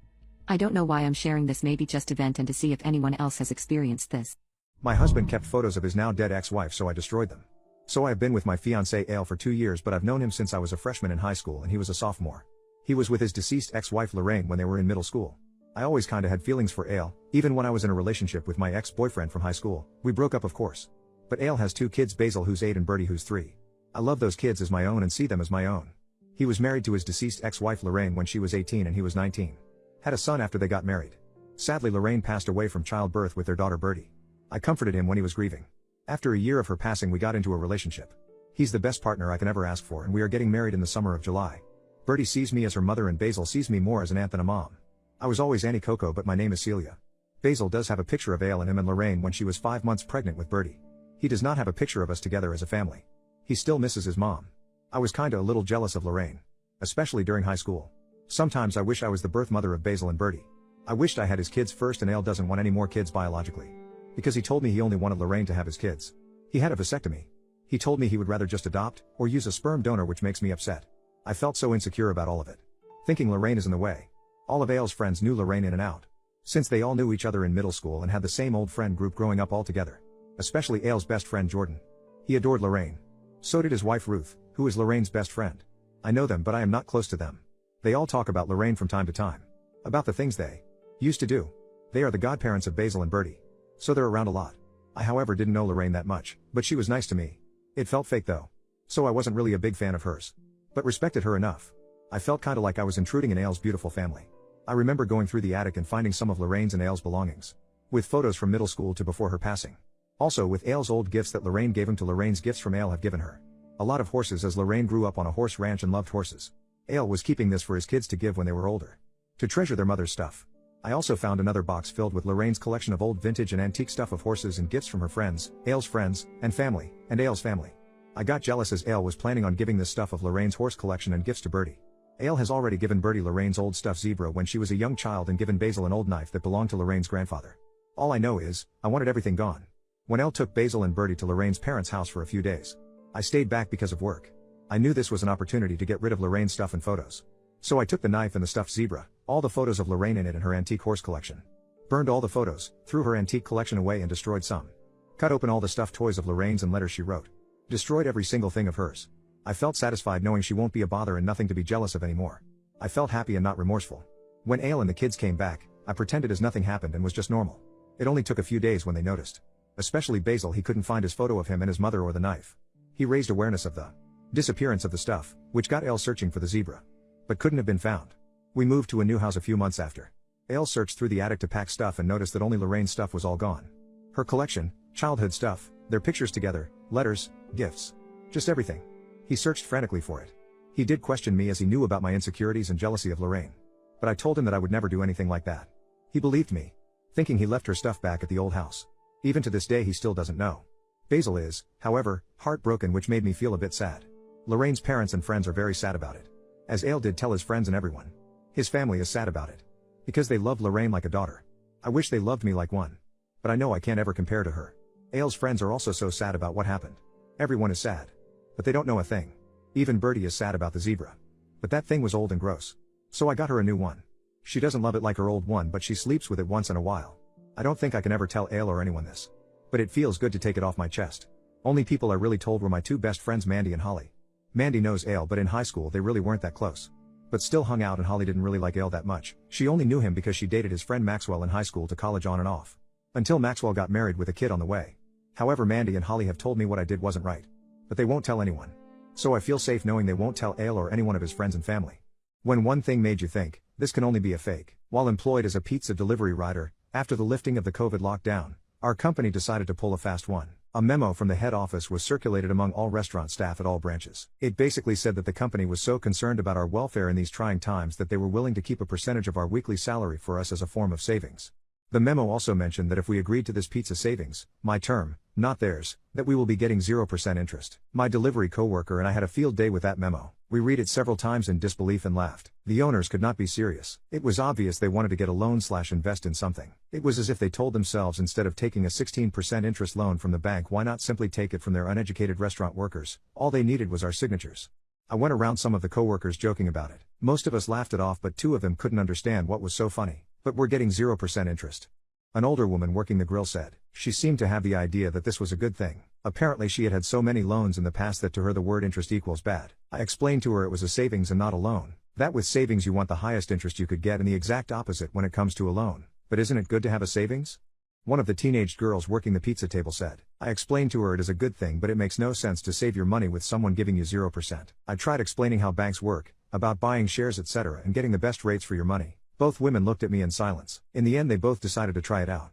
I don't know why I'm sharing this, maybe just to vent and to see if anyone else has experienced this. My husband kept photos of his now dead ex-wife, so I destroyed them. So I have been with my fiancé Ale for 2 years, but I've known him since I was a freshman in high school and he was a sophomore. He was with his deceased ex-wife Lorraine when they were in middle school. I always kinda had feelings for Ale, even when I was in a relationship with my ex-boyfriend from high school. We broke up, of course. But Ale has 2 kids, Basil who's 8 and Bertie who's 3. I love those kids as my own and see them as my own. He was married to his deceased ex-wife Lorraine when she was 18 and he was 19. Had a son after they got married. Sadly, Lorraine passed away from childbirth with their daughter Bertie. I comforted him when he was grieving. After a year of her passing, we got into a relationship. He's the best partner I can ever ask for, and we are getting married in the summer of July. Bertie sees me as her mother and Basil sees me more as an aunt than a mom. I was always Auntie Coco, but my name is Celia. Basil does have a picture of Ale and him and Lorraine when she was 5 months pregnant with Bertie. He does not have a picture of us together as a family. He still misses his mom. I was kinda a little jealous of Lorraine. Especially during high school. Sometimes I wish I was the birth mother of Basil and Bertie. I wished I had his kids first, and Ale doesn't want any more kids biologically. Because he told me he only wanted Lorraine to have his kids. He had a vasectomy. He told me he would rather just adopt, or use a sperm donor, which makes me upset. I felt so insecure about all of it. Thinking Lorraine is in the way. All of Ale's friends knew Lorraine in and out. Since they all knew each other in middle school and had the same old friend group growing up all together. Especially Ale's best friend Jordan. He adored Lorraine. So did his wife Ruth, who is Lorraine's best friend. I know them, but I am not close to them. They all talk about Lorraine from time to time. About the things they used to do. They are the godparents of Basil and Bertie. So they're around a lot. I however didn't know Lorraine that much, but she was nice to me. It felt fake though. So I wasn't really a big fan of hers. But respected her enough. I felt kinda like I was intruding in Ale's beautiful family. I remember going through the attic and finding some of Lorraine's and Ale's belongings. With photos from middle school to before her passing. Also with Ale's old gifts that Lorraine gave him to Lorraine's gifts from Ale have given her. A lot of horses, as Lorraine grew up on a horse ranch and loved horses. Ale was keeping this for his kids to give when they were older. To treasure their mother's stuff. I also found another box filled with Lorraine's collection of old vintage and antique stuff of horses and gifts from her friends, Ale's friends, and family, and Ale's family. I got jealous as Ale was planning on giving this stuff of Lorraine's horse collection and gifts to Bertie. Ale has already given Bertie Lorraine's old stuffed zebra when she was a young child and given Basil an old knife that belonged to Lorraine's grandfather. All I know is, I wanted everything gone. When Ale took Basil and Bertie to Lorraine's parents' house for a few days. I stayed back because of work. I knew this was an opportunity to get rid of Lorraine's stuff and photos. So I took the knife and the stuffed zebra, all the photos of Lorraine in it and her antique horse collection. Burned all the photos, threw her antique collection away and destroyed some. Cut open all the stuffed toys of Lorraine's and letters she wrote. Destroyed every single thing of hers. I felt satisfied knowing she won't be a bother and nothing to be jealous of anymore. I felt happy and not remorseful. When Ale and the kids came back, I pretended as nothing happened and was just normal. It only took a few days when they noticed. Especially Basil, he couldn't find his photo of him and his mother or the knife. He raised awareness of the disappearance of the stuff, which got Ale searching for the zebra. But couldn't have been found. We moved to a new house a few months after. Ale searched through the attic to pack stuff and noticed that only Lorraine's stuff was all gone. Her collection, childhood stuff, their pictures together, letters, gifts. Just everything. He searched frantically for it. He did question me as he knew about my insecurities and jealousy of Lorraine. But I told him that I would never do anything like that. He believed me. Thinking he left her stuff back at the old house. Even to this day he still doesn't know. Basil is, however, heartbroken, which made me feel a bit sad. Lorraine's parents and friends are very sad about it. As Ale did tell his friends and everyone. His family is sad about it. Because they loved Lorraine like a daughter. I wish they loved me like one. But I know I can't ever compare to her. Ale's friends are also so sad about what happened. Everyone is sad. But they don't know a thing. Even Bertie is sad about the zebra. But that thing was old and gross. So I got her a new one. She doesn't love it like her old one, but she sleeps with it once in a while. I don't think I can ever tell Ale or anyone this. But it feels good to take it off my chest. Only people I really told were my two best friends, Mandy and Holly. Mandy knows Ale, but in high school they really weren't that close. But still hung out, and Holly didn't really like Ale that much. She only knew him because she dated his friend Maxwell in high school to college on and off. Until Maxwell got married with a kid on the way. However, Mandy and Holly have told me what I did wasn't right. But they won't tell anyone. So I feel safe knowing they won't tell Ale or anyone of his friends and family. When one thing made you think, this can only be a fake. While employed as a pizza delivery rider, after the lifting of the COVID lockdown, our company decided to pull a fast one. A memo from the head office was circulated among all restaurant staff at all branches. It basically said that the company was so concerned about our welfare in these trying times that they were willing to keep a percentage of our weekly salary for us as a form of savings. The memo also mentioned that if we agreed to this pizza savings, my term, not theirs, that we will be getting 0% interest. My delivery coworker and I had a field day with that memo. We read it several times in disbelief and laughed. The owners could not be serious. It was obvious they wanted to get a loan/invest in something. It was as if they told themselves, instead of taking a 16% interest loan from the bank, why not simply take it from their uneducated restaurant workers? All they needed was our signatures. I went around some of the coworkers joking about it. Most of us laughed it off, but two of them couldn't understand what was so funny. But we're getting 0% interest. An older woman working the grill said. She seemed to have the idea that this was a good thing. Apparently she had had so many loans in the past that to her the word interest equals bad. I explained to her it was a savings and not a loan. That with savings you want the highest interest you could get, and the exact opposite when it comes to a loan. But isn't it good to have a savings? One of the teenage girls working the pizza table said. I explained to her it is a good thing, but it makes no sense to save your money with someone giving you 0%. I tried explaining how banks work, about buying shares etc. and getting the best rates for your money. Both women looked at me in silence. In the end they both decided to try it out.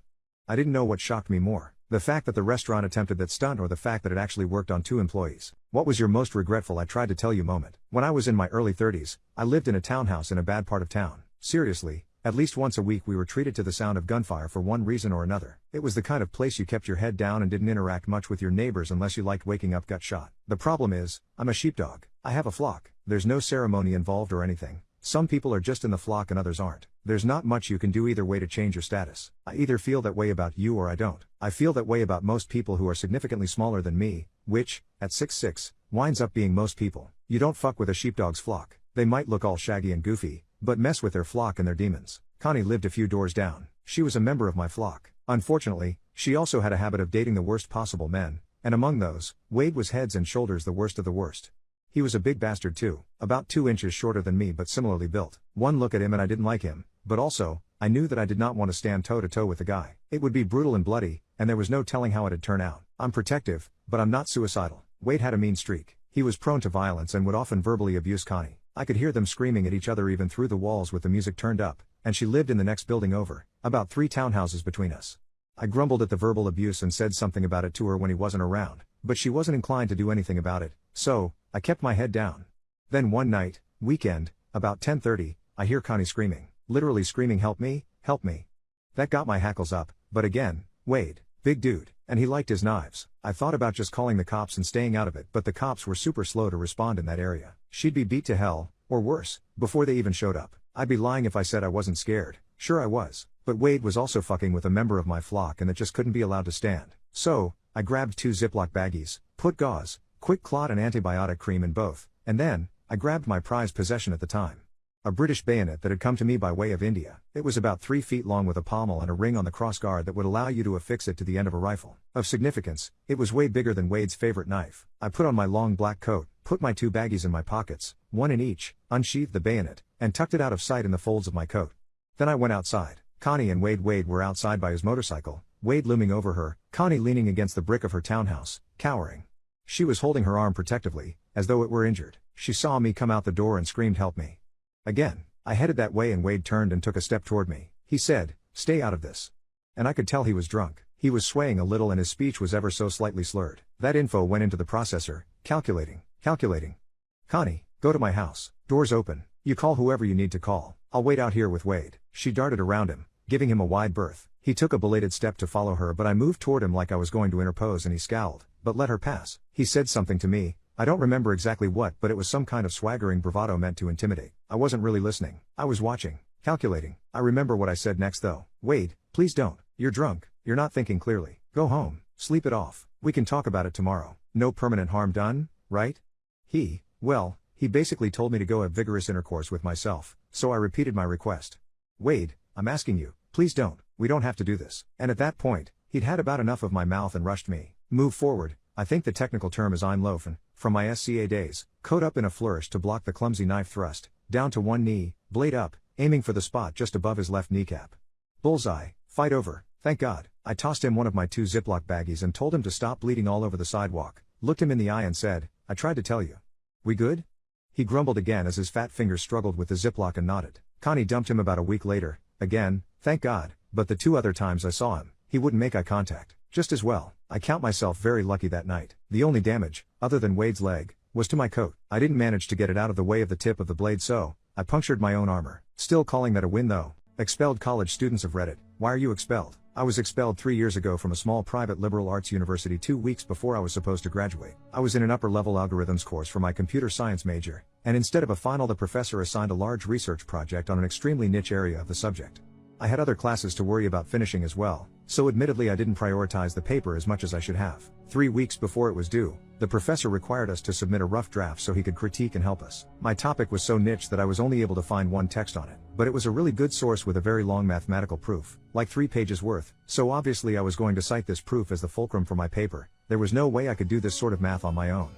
I didn't know what shocked me more, the fact that the restaurant attempted that stunt or the fact that it actually worked on 2 employees. What was your most regretful I tried to tell you moment? When I was in my early 30s, I lived in a townhouse in a bad part of town. Seriously, at least once a week we were treated to the sound of gunfire for one reason or another. It was the kind of place you kept your head down and didn't interact much with your neighbors unless you liked waking up gut shot. The problem is, I'm a sheepdog. I have a flock. There's no ceremony involved or anything. Some people are just in the flock and others aren't. There's not much you can do either way to change your status. I either feel that way about you or I don't. I feel that way about most people who are significantly smaller than me, which, at 6'6", winds up being most people. You don't fuck with a sheepdog's flock. They might look all shaggy and goofy, but mess with their flock and their demons. Connie lived a few doors down. She was a member of my flock. Unfortunately, she also had a habit of dating the worst possible men, and among those, Wade was heads and shoulders the worst of the worst. He was a big bastard too, about 2 inches shorter than me but similarly built. One look at him and I didn't like him, but also, I knew that I did not want to stand toe to toe with the guy. It would be brutal and bloody, and there was no telling how it'd turn out. I'm protective, but I'm not suicidal. Wade had a mean streak. He was prone to violence and would often verbally abuse Connie. I could hear them screaming at each other even through the walls with the music turned up, and she lived in the next building over, about 3 townhouses between us. I grumbled at the verbal abuse and said something about it to her when he wasn't around, but she wasn't inclined to do anything about it, so, I kept my head down. Then one night, weekend, about 10:30, I hear Connie screaming, literally screaming help me, help me. That got my hackles up, but again, Wade, big dude, and he liked his knives. I thought about just calling the cops and staying out of it, but the cops were super slow to respond in that area. She'd be beat to hell, or worse, before they even showed up. I'd be lying if I said I wasn't scared. Sure I was, but Wade was also fucking with a member of my flock and that just couldn't be allowed to stand. So, I grabbed 2 Ziploc baggies, put gauze, quick clot and antibiotic cream in both, and then, I grabbed my prized possession at the time. A British bayonet that had come to me by way of India. It was about 3 feet long with a pommel and a ring on the crossguard that would allow you to affix it to the end of a rifle. Of significance, it was way bigger than Wade's favorite knife. I put on my long black coat, put my 2 baggies in my pockets, 1 in each, unsheathed the bayonet, and tucked it out of sight in the folds of my coat. Then I went outside. Connie and Wade were outside by his motorcycle, Wade looming over her, Connie leaning against the brick of her townhouse, cowering. She was holding her arm protectively, as though it were injured. She saw me come out the door and screamed help me. Again, I headed that way and Wade turned and took a step toward me. He said, "Stay out of this." And I could tell he was drunk. He was swaying a little and his speech was ever so slightly slurred. That info went into the processor, calculating. Connie, go to my house. Doors open. You call whoever you need to call. I'll wait out here with Wade. She darted around him, giving him a wide berth. He took a belated step to follow her but I moved toward him like I was going to interpose and he scowled, but let her pass. He said something to me, I don't remember exactly what, but it was some kind of swaggering bravado meant to intimidate. I wasn't really listening. I was watching, calculating. I remember what I said next though. Wade, please don't. You're drunk. You're not thinking clearly. Go home. Sleep it off. We can talk about it tomorrow. No permanent harm done, right? He basically told me to go have vigorous intercourse with myself, so I repeated my request. Wade, I'm asking you, please don't. We don't have to do this. And at that point, he'd had about enough of my mouth and rushed me. Move forward. I think the technical term is einlaufen, from my SCA days, coat up in a flourish to block the clumsy knife thrust, down to one knee, blade up, aiming for the spot just above his left kneecap. Bullseye, fight over, thank God. I tossed him one of my 2 Ziploc baggies and told him to stop bleeding all over the sidewalk, looked him in the eye and said, I tried to tell you. We good? He grumbled again as his fat fingers struggled with the Ziploc and nodded. Connie dumped him about a week later, again, thank God, but the 2 other times I saw him, he wouldn't make eye contact. Just as well. I count myself very lucky that night. The only damage, other than Wade's leg, was to my coat. I didn't manage to get it out of the way of the tip of the blade so, I punctured my own armor. Still calling that a win though. Expelled college students of Reddit. Why are you expelled? I was expelled 3 years ago from a small private liberal arts university 2 weeks before I was supposed to graduate. I was in an upper-level algorithms course for my computer science major, and instead of a final the professor assigned a large research project on an extremely niche area of the subject. I had other classes to worry about finishing as well, so admittedly I didn't prioritize the paper as much as I should have. 3 weeks before it was due, the professor required us to submit a rough draft so he could critique and help us. My topic was so niche that I was only able to find 1 text on it, but it was a really good source with a very long mathematical proof, like 3 pages worth, so obviously I was going to cite this proof as the fulcrum for my paper. There was no way I could do this sort of math on my own.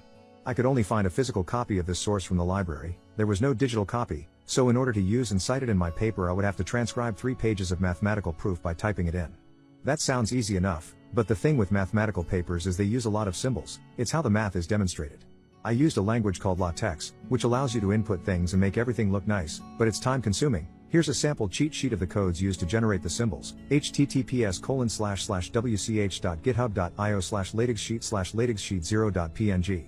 I could only find a physical copy of this source from the library. There was no digital copy, so in order to use and cite it in my paper I would have to transcribe 3 pages of mathematical proof by typing it in. That sounds easy enough, but the thing with mathematical papers is they use a lot of symbols. It's how the math is demonstrated. I used a language called LaTeX, which allows you to input things and make everything look nice, but it's time consuming. Here's a sample cheat sheet of the codes used to generate the symbols. https://wch.github.io/latexsheet/latexsheet0.png.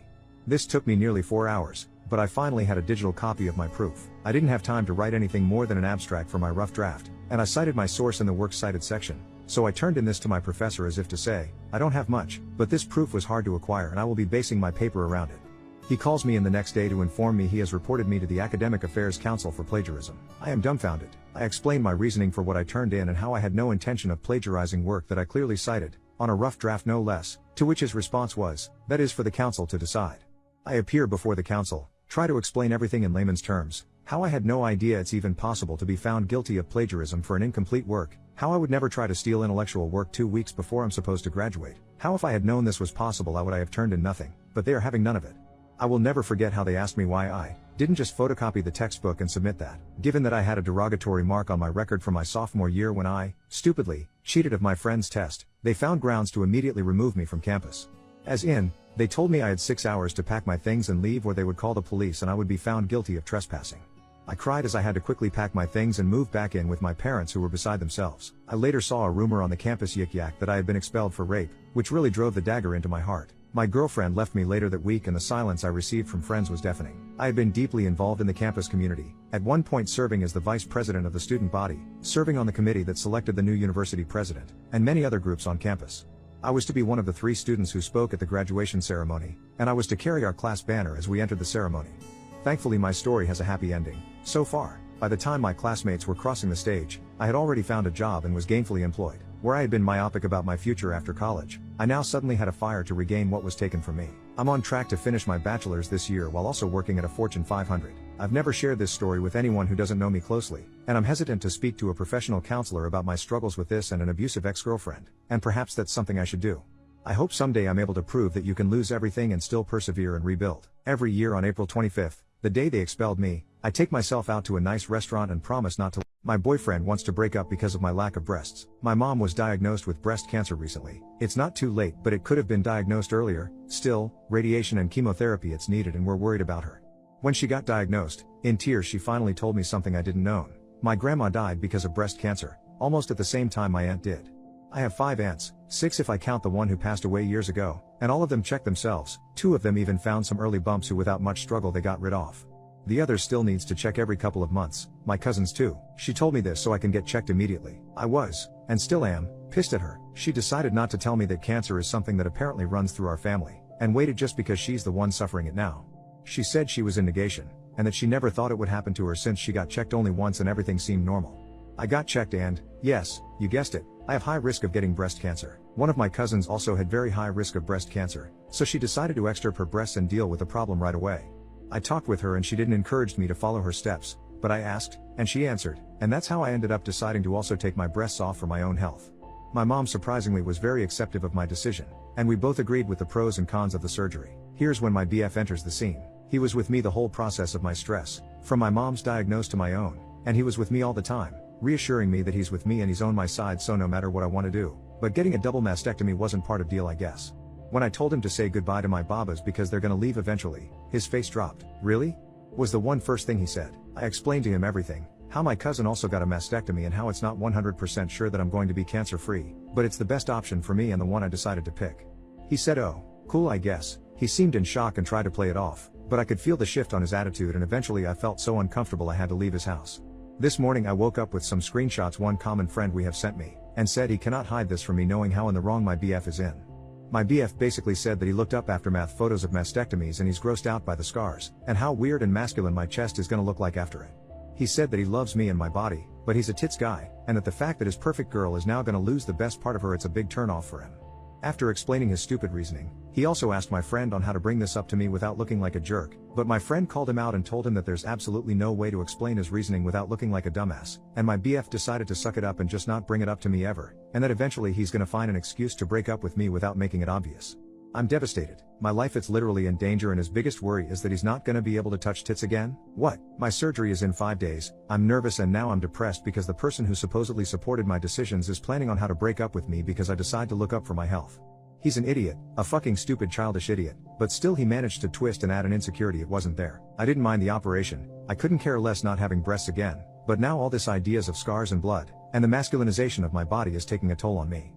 This took me nearly 4 hours, but I finally had a digital copy of my proof. I didn't have time to write anything more than an abstract for my rough draft, and I cited my source in the works cited section. So I turned in this to my professor as if to say, I don't have much, but this proof was hard to acquire and I will be basing my paper around it. He calls me in the next day to inform me he has reported me to the Academic Affairs Council for plagiarism. I am dumbfounded. I explained my reasoning for what I turned in and how I had no intention of plagiarizing work that I clearly cited, on a rough draft no less, to which his response was, that is for the council to decide. I appear before the council, try to explain everything in layman's terms, how I had no idea it's even possible to be found guilty of plagiarism for an incomplete work, how I would never try to steal intellectual work 2 weeks before I'm supposed to graduate, how if I had known this was possible I would have turned in nothing, but they are having none of it. I will never forget how they asked me why I didn't just photocopy the textbook and submit that, given that I had a derogatory mark on my record from my sophomore year when I, stupidly, cheated of my friend's test. They found grounds to immediately remove me from campus. As in, they told me I had 6 hours to pack my things and leave or they would call the police and I would be found guilty of trespassing. I cried as I had to quickly pack my things and move back in with my parents who were beside themselves. I later saw a rumor on the campus yik-yak that I had been expelled for rape, which really drove the dagger into my heart. My girlfriend left me later that week and the silence I received from friends was deafening. I had been deeply involved in the campus community, at one point serving as the vice president of the student body, serving on the committee that selected the new university president, and many other groups on campus. I was to be one of the 3 students who spoke at the graduation ceremony, and I was to carry our class banner as we entered the ceremony. Thankfully my story has a happy ending, so far. By the time my classmates were crossing the stage, I had already found a job and was gainfully employed. Where I had been myopic about my future after college, I now suddenly had a fire to regain what was taken from me. I'm on track to finish my bachelor's this year while also working at a Fortune 500. I've never shared this story with anyone who doesn't know me closely, and I'm hesitant to speak to a professional counselor about my struggles with this and an abusive ex-girlfriend, and perhaps that's something I should do. I hope someday I'm able to prove that you can lose everything and still persevere and rebuild. Every year on April 25th, the day they expelled me, I take myself out to a nice restaurant and promise not to. My boyfriend wants to break up because of my lack of breasts. My mom was diagnosed with breast cancer recently. It's not too late, but it could have been diagnosed earlier. Still, radiation and chemotherapy it's needed and we're worried about her. When she got diagnosed, in tears she finally told me something I didn't know. My grandma died because of breast cancer, almost at the same time my aunt did. I have 5 aunts, 6 if I count the one who passed away years ago, and all of them checked themselves. 2 of them even found some early bumps who without much struggle they got rid of. The other still needs to check every couple of months, my cousins too. She told me this so I can get checked immediately. I was, and still am, pissed at her. She decided not to tell me that cancer is something that apparently runs through our family, and waited just because she's the one suffering it now. She said she was in negation, and that she never thought it would happen to her since she got checked only once and everything seemed normal. I got checked and, yes, you guessed it, I have high risk of getting breast cancer. One of my cousins also had very high risk of breast cancer, so she decided to extirp her breasts and deal with the problem right away. I talked with her and she didn't encourage me to follow her steps, but I asked, and she answered, and that's how I ended up deciding to also take my breasts off for my own health. My mom surprisingly was very accepting of my decision, and we both agreed with the pros and cons of the surgery. Here's when my BF enters the scene. He was with me the whole process of my stress, from my mom's diagnosis to my own, and he was with me all the time, reassuring me that he's with me and he's on my side so no matter what I want to do. But getting a double mastectomy wasn't part of deal I guess. When I told him to say goodbye to my babas because they're gonna leave eventually, his face dropped. Really? Was the first thing he said. I explained to him everything, how my cousin also got a mastectomy and how it's not 100% sure that I'm going to be cancer free, but it's the best option for me and the one I decided to pick. He said oh, cool I guess. He seemed in shock and tried to play it off, but I could feel the shift on his attitude and eventually I felt so uncomfortable I had to leave his house. This morning I woke up with some screenshots one common friend we have sent me, and said he cannot hide this from me knowing how in the wrong my BF is in. My BF basically said that he looked up aftermath photos of mastectomies and he's grossed out by the scars, and how weird and masculine my chest is gonna look like after it. He said that he loves me and my body, but he's a tits guy, and that the fact that his perfect girl is now gonna lose the best part of her it's a big turnoff for him. After explaining his stupid reasoning, he also asked my friend on how to bring this up to me without looking like a jerk, but my friend called him out and told him that there's absolutely no way to explain his reasoning without looking like a dumbass, and my BF decided to suck it up and just not bring it up to me ever, and that eventually he's gonna find an excuse to break up with me without making it obvious. I'm devastated. My life it's literally in danger and his biggest worry is that he's not gonna be able to touch tits again? What? My surgery is in 5 days, I'm nervous and now I'm depressed because the person who supposedly supported my decisions is planning on how to break up with me because I decide to look up for my health. He's an idiot, a fucking stupid childish idiot, but still he managed to twist and add an insecurity it wasn't there. I didn't mind the operation, I couldn't care less not having breasts again, but now all this ideas of scars and blood, and the masculinization of my body is taking a toll on me.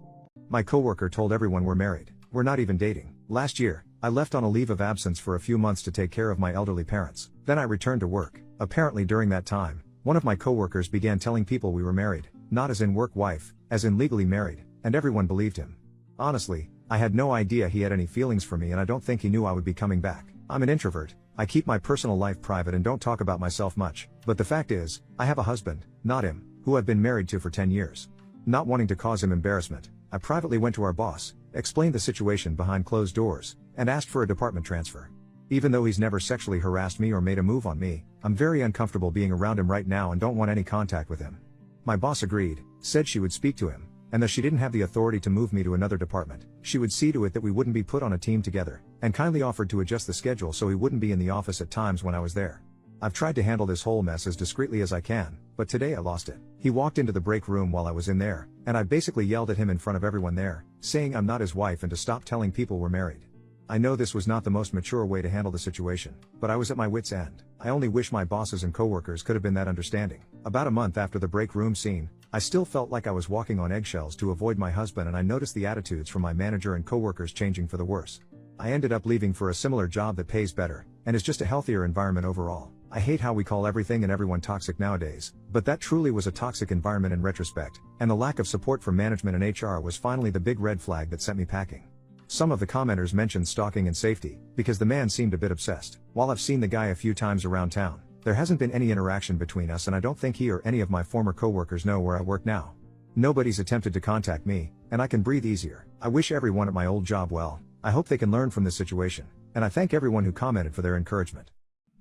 My coworker told everyone we're married. We're not even dating. Last year, I left on a leave of absence for a few months to take care of my elderly parents. Then I returned to work. Apparently during that time, one of my coworkers began telling people we were married, not as in work wife, as in legally married, and everyone believed him. Honestly, I had no idea he had any feelings for me, and I don't think he knew I would be coming back. I'm an introvert. I keep my personal life private and don't talk about myself much, but the fact is, I have a husband, not him, who I've been married to for 10 years. Not wanting to cause him embarrassment, I privately went to our boss, explained the situation behind closed doors, and asked for a department transfer. Even though he's never sexually harassed me or made a move on me, I'm very uncomfortable being around him right now and don't want any contact with him. My boss agreed, said she would speak to him, and that she didn't have the authority to move me to another department, she would see to it that we wouldn't be put on a team together, and kindly offered to adjust the schedule so he wouldn't be in the office at times when I was there. I've tried to handle this whole mess as discreetly as I can, but today I lost it. He walked into the break room while I was in there, and I basically yelled at him in front of everyone there, saying I'm not his wife and to stop telling people we're married. I know this was not the most mature way to handle the situation, but I was at my wit's end. I only wish my bosses and coworkers could have been that understanding. About a month after the break room scene, I still felt like I was walking on eggshells to avoid my husband, and I noticed the attitudes from my manager and coworkers changing for the worse. I ended up leaving for a similar job that pays better, and is just a healthier environment overall. I hate how we call everything and everyone toxic nowadays, but that truly was a toxic environment in retrospect, and the lack of support from management and HR was finally the big red flag that sent me packing. Some of the commenters mentioned stalking and safety, because the man seemed a bit obsessed. While I've seen the guy a few times around town, there hasn't been any interaction between us, and I don't think he or any of my former coworkers know where I work now. Nobody's attempted to contact me, and I can breathe easier. I wish everyone at my old job well. I hope they can learn from this situation, and I thank everyone who commented for their encouragement.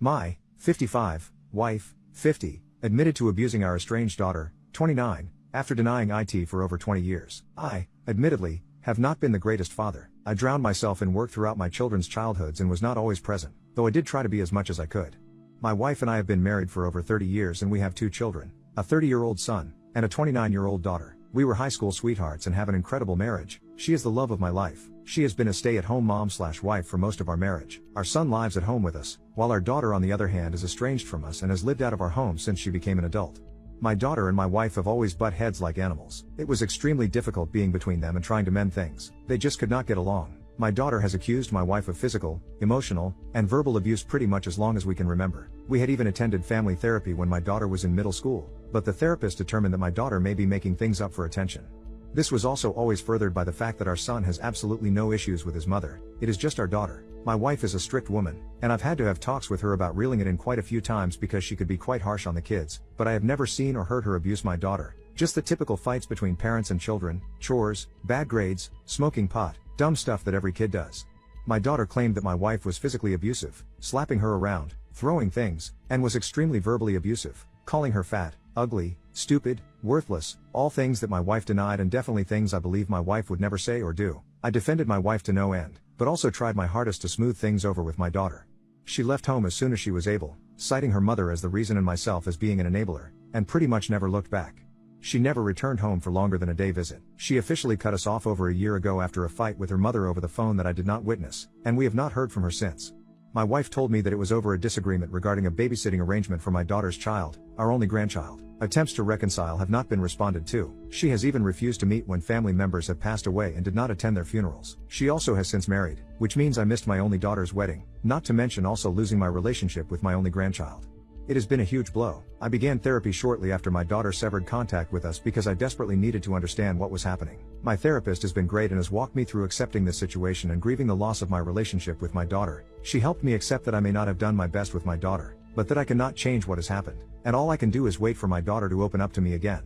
My 55 wife, 50, admitted to abusing our estranged daughter, 29, after denying IT for over 20 years. I, admittedly, have not been the greatest father. I drowned myself in work throughout my children's childhoods and was not always present, though I did try to be as much as I could. My wife and I have been married for over 30 years and we have 2 children, a 30-year-old son, and a 29-year-old daughter. We were high school sweethearts and have an incredible marriage. She is the love of my life. She has been a stay-at-home mom/wife for most of our marriage. Our son lives at home with us, while our daughter on the other hand is estranged from us and has lived out of our home since she became an adult. My daughter and my wife have always butt heads like animals. It was extremely difficult being between them and trying to mend things. They just could not get along. My daughter has accused my wife of physical, emotional, and verbal abuse pretty much as long as we can remember. We had even attended family therapy when my daughter was in middle school, but the therapist determined that my daughter may be making things up for attention. This was also always furthered by the fact that our son has absolutely no issues with his mother. It is just our daughter. My wife is a strict woman, and I've had to have talks with her about reeling it in quite a few times because she could be quite harsh on the kids, but I have never seen or heard her abuse my daughter. Just the typical fights between parents and children, chores, bad grades, smoking pot, dumb stuff that every kid does. My daughter claimed that my wife was physically abusive, slapping her around, throwing things, and was extremely verbally abusive, calling her fat, ugly, stupid, worthless, all things that my wife denied and definitely things I believe my wife would never say or do. I defended my wife to no end, but also tried my hardest to smooth things over with my daughter. She left home as soon as she was able, citing her mother as the reason and myself as being an enabler, and pretty much never looked back. She never returned home for longer than a day visit. She officially cut us off over a year ago after a fight with her mother over the phone that I did not witness, and we have not heard from her since. My wife told me that it was over a disagreement regarding a babysitting arrangement for my daughter's child, our only grandchild. Attempts to reconcile have not been responded to. She has even refused to meet when family members have passed away and did not attend their funerals. She also has since married, which means I missed my only daughter's wedding, not to mention also losing my relationship with my only grandchild. It has been a huge blow. I began therapy shortly after my daughter severed contact with us because I desperately needed to understand what was happening. My therapist has been great and has walked me through accepting this situation and grieving the loss of my relationship with my daughter. She helped me accept that I may not have done my best with my daughter, but that I cannot change what has happened, and all I can do is wait for my daughter to open up to me again.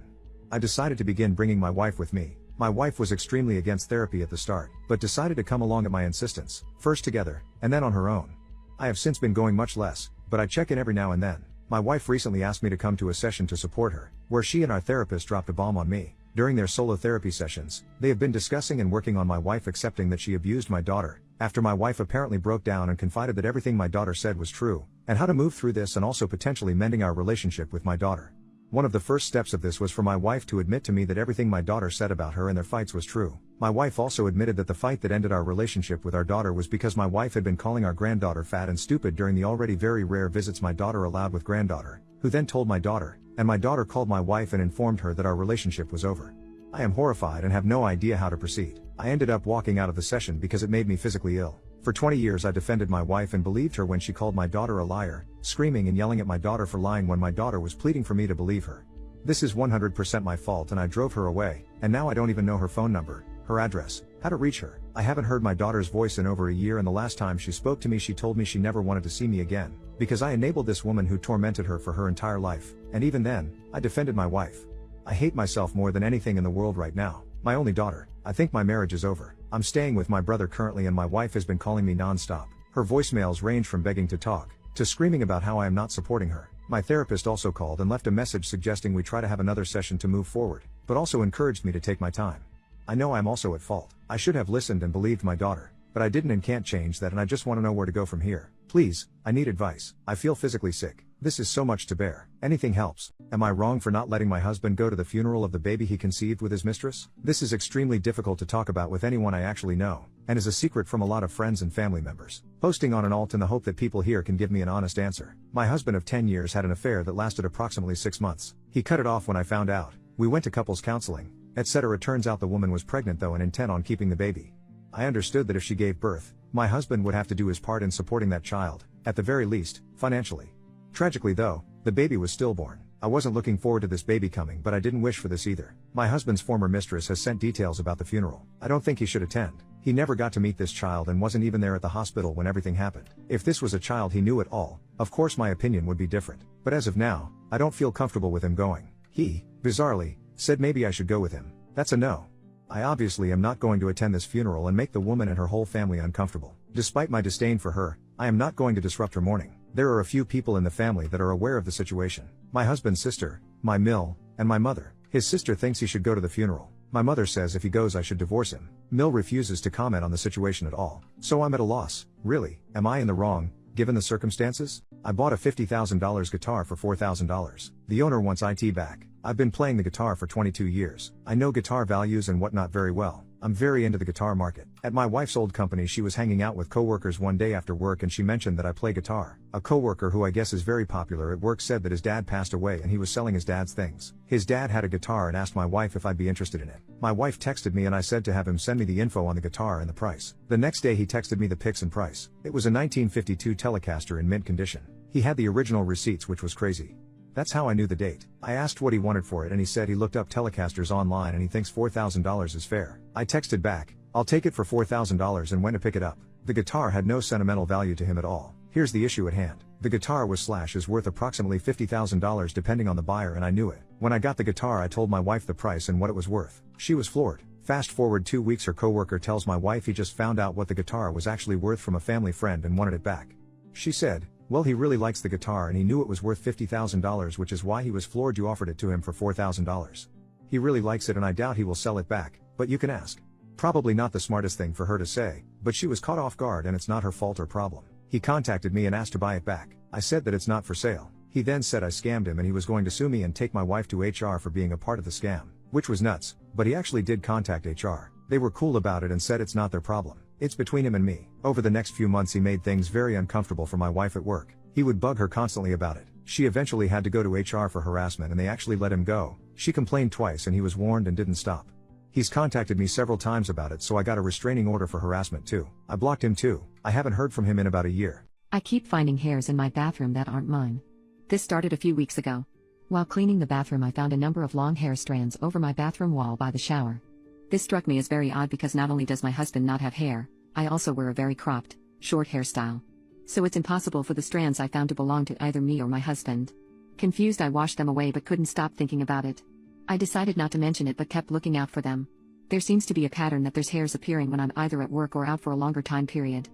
I decided to begin bringing my wife with me. My wife was extremely against therapy at the start, but decided to come along at my insistence, first together, and then on her own. I have since been going much less, but I check in every now and then. My wife recently asked me to come to a session to support her, where she and our therapist dropped a bomb on me. During their solo therapy sessions, they have been discussing and working on my wife accepting that she abused my daughter, after my wife apparently broke down and confided that everything my daughter said was true, and how to move through this and also potentially mending our relationship with my daughter. One of the first steps of this was for my wife to admit to me that everything my daughter said about her and their fights was true. My wife also admitted that the fight that ended our relationship with our daughter was because my wife had been calling our granddaughter fat and stupid during the already very rare visits my daughter allowed with granddaughter, who then told my daughter, and my daughter called my wife and informed her that our relationship was over. I am horrified and have no idea how to proceed. I ended up walking out of the session because it made me physically ill. For 20 years I defended my wife and believed her when she called my daughter a liar, screaming and yelling at my daughter for lying when my daughter was pleading for me to believe her. This is 100% my fault and I drove her away, and now I don't even know her phone number, her address, how to reach her. I haven't heard my daughter's voice in over a year, and the last time she spoke to me she told me she never wanted to see me again, because I enabled this woman who tormented her for her entire life, and even then, I defended my wife. I hate myself more than anything in the world right now. My only daughter. I think my marriage is over. I'm staying with my brother currently and my wife has been calling me non-stop. Her voicemails range from begging to talk, to screaming about how I am not supporting her. My therapist also called and left a message suggesting we try to have another session to move forward, but also encouraged me to take my time. I know I'm also at fault. I should have listened and believed my daughter, but I didn't and can't change that, and I just want to know where to go from here. Please, I need advice. I feel physically sick. This is so much to bear. Anything helps. Am I wrong for not letting my husband go to the funeral of the baby he conceived with his mistress? This is extremely difficult to talk about with anyone I actually know, and is a secret from a lot of friends and family members. Posting on an alt in the hope that people here can give me an honest answer. My husband of 10 years had an affair that lasted approximately 6 months. He cut it off when I found out. We went to couples counseling, etc. Turns out the woman was pregnant though and intent on keeping the baby. I understood that if she gave birth, my husband would have to do his part in supporting that child, at the very least, financially. Tragically though, the baby was stillborn. I wasn't looking forward to this baby coming, but I didn't wish for this either. My husband's former mistress has sent details about the funeral. I don't think he should attend. He never got to meet this child and wasn't even there at the hospital when everything happened. If this was a child he knew at all, of course my opinion would be different. But as of now, I don't feel comfortable with him going. He, bizarrely, said maybe I should go with him. That's a no. I obviously am not going to attend this funeral and make the woman and her whole family uncomfortable. Despite my disdain for her, I am not going to disrupt her mourning. There are a few people in the family that are aware of the situation. My husband's sister, my Mill, and my mother. His sister thinks he should go to the funeral. My mother says if he goes I should divorce him. Mill refuses to comment on the situation at all. So I'm at a loss. Really, am I in the wrong, given the circumstances? I bought a $50,000 guitar for $4,000. The owner wants IT back. I've been playing the guitar for 22 years. I know guitar values and whatnot very well. I'm very into the guitar market. At my wife's old company she was hanging out with coworkers one day after work and she mentioned that I play guitar. A coworker who I guess is very popular at work said that his dad passed away and he was selling his dad's things. His dad had a guitar and asked my wife if I'd be interested in it. My wife texted me and I said to have him send me the info on the guitar and the price. The next day he texted me the pics and price. It was a 1952 Telecaster in mint condition. He had the original receipts, which was crazy. That's how I knew the date. I asked what he wanted for it and he said he looked up Telecasters online and he thinks $4,000 is fair. I texted back, I'll take it for $4,000 and went to pick it up. The guitar had no sentimental value to him at all. Here's the issue at hand. The guitar is worth approximately $50,000 depending on the buyer and I knew it. When I got the guitar I told my wife the price and what it was worth. She was floored. Fast forward 2 weeks, her coworker tells my wife he just found out what the guitar was actually worth from a family friend and wanted it back. She said, well, he really likes the guitar and he knew it was worth $50,000, which is why he was floored you offered it to him for $4,000. He really likes it and I doubt he will sell it back, but you can ask. Probably not the smartest thing for her to say, but she was caught off guard and it's not her fault or problem. He contacted me and asked to buy it back. I said that it's not for sale. He then said I scammed him and he was going to sue me and take my wife to HR for being a part of the scam, which was nuts, but he actually did contact HR. They were cool about it and said it's not their problem. It's between him and me. Over the next few months he made things very uncomfortable for my wife at work. He would bug her constantly about it. She eventually had to go to HR for harassment and they actually let him go. She complained twice and he was warned and didn't stop. He's contacted me several times about it, so I got a restraining order for harassment too. I blocked him too. I haven't heard from him in about a year. I keep finding hairs in my bathroom that aren't mine. This started a few weeks ago. While cleaning the bathroom I found a number of long hair strands over my bathroom wall by the shower. This struck me as very odd because not only does my husband not have hair, I also wear a very cropped, short hairstyle. So it's impossible for the strands I found to belong to either me or my husband. Confused I washed them away but couldn't stop thinking about it. I decided not to mention it but kept looking out for them. There seems to be a pattern that there's hairs appearing when I'm either at work or out for a longer time period.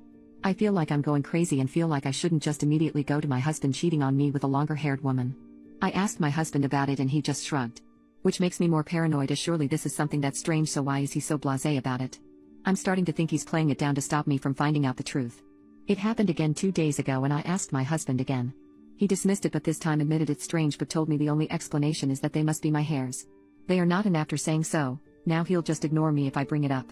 I feel like I'm going crazy and feel like I shouldn't just immediately go to my husband cheating on me with a longer-haired woman. I asked my husband about it and he just shrugged. Which makes me more paranoid as surely this is something that's strange, so why is he so blasé about it? I'm starting to think he's playing it down to stop me from finding out the truth. It happened again 2 days ago and I asked my husband again. He dismissed it but this time admitted it's strange but told me the only explanation is that they must be my hairs. They are not, and after saying so, now he'll just ignore me if I bring it up.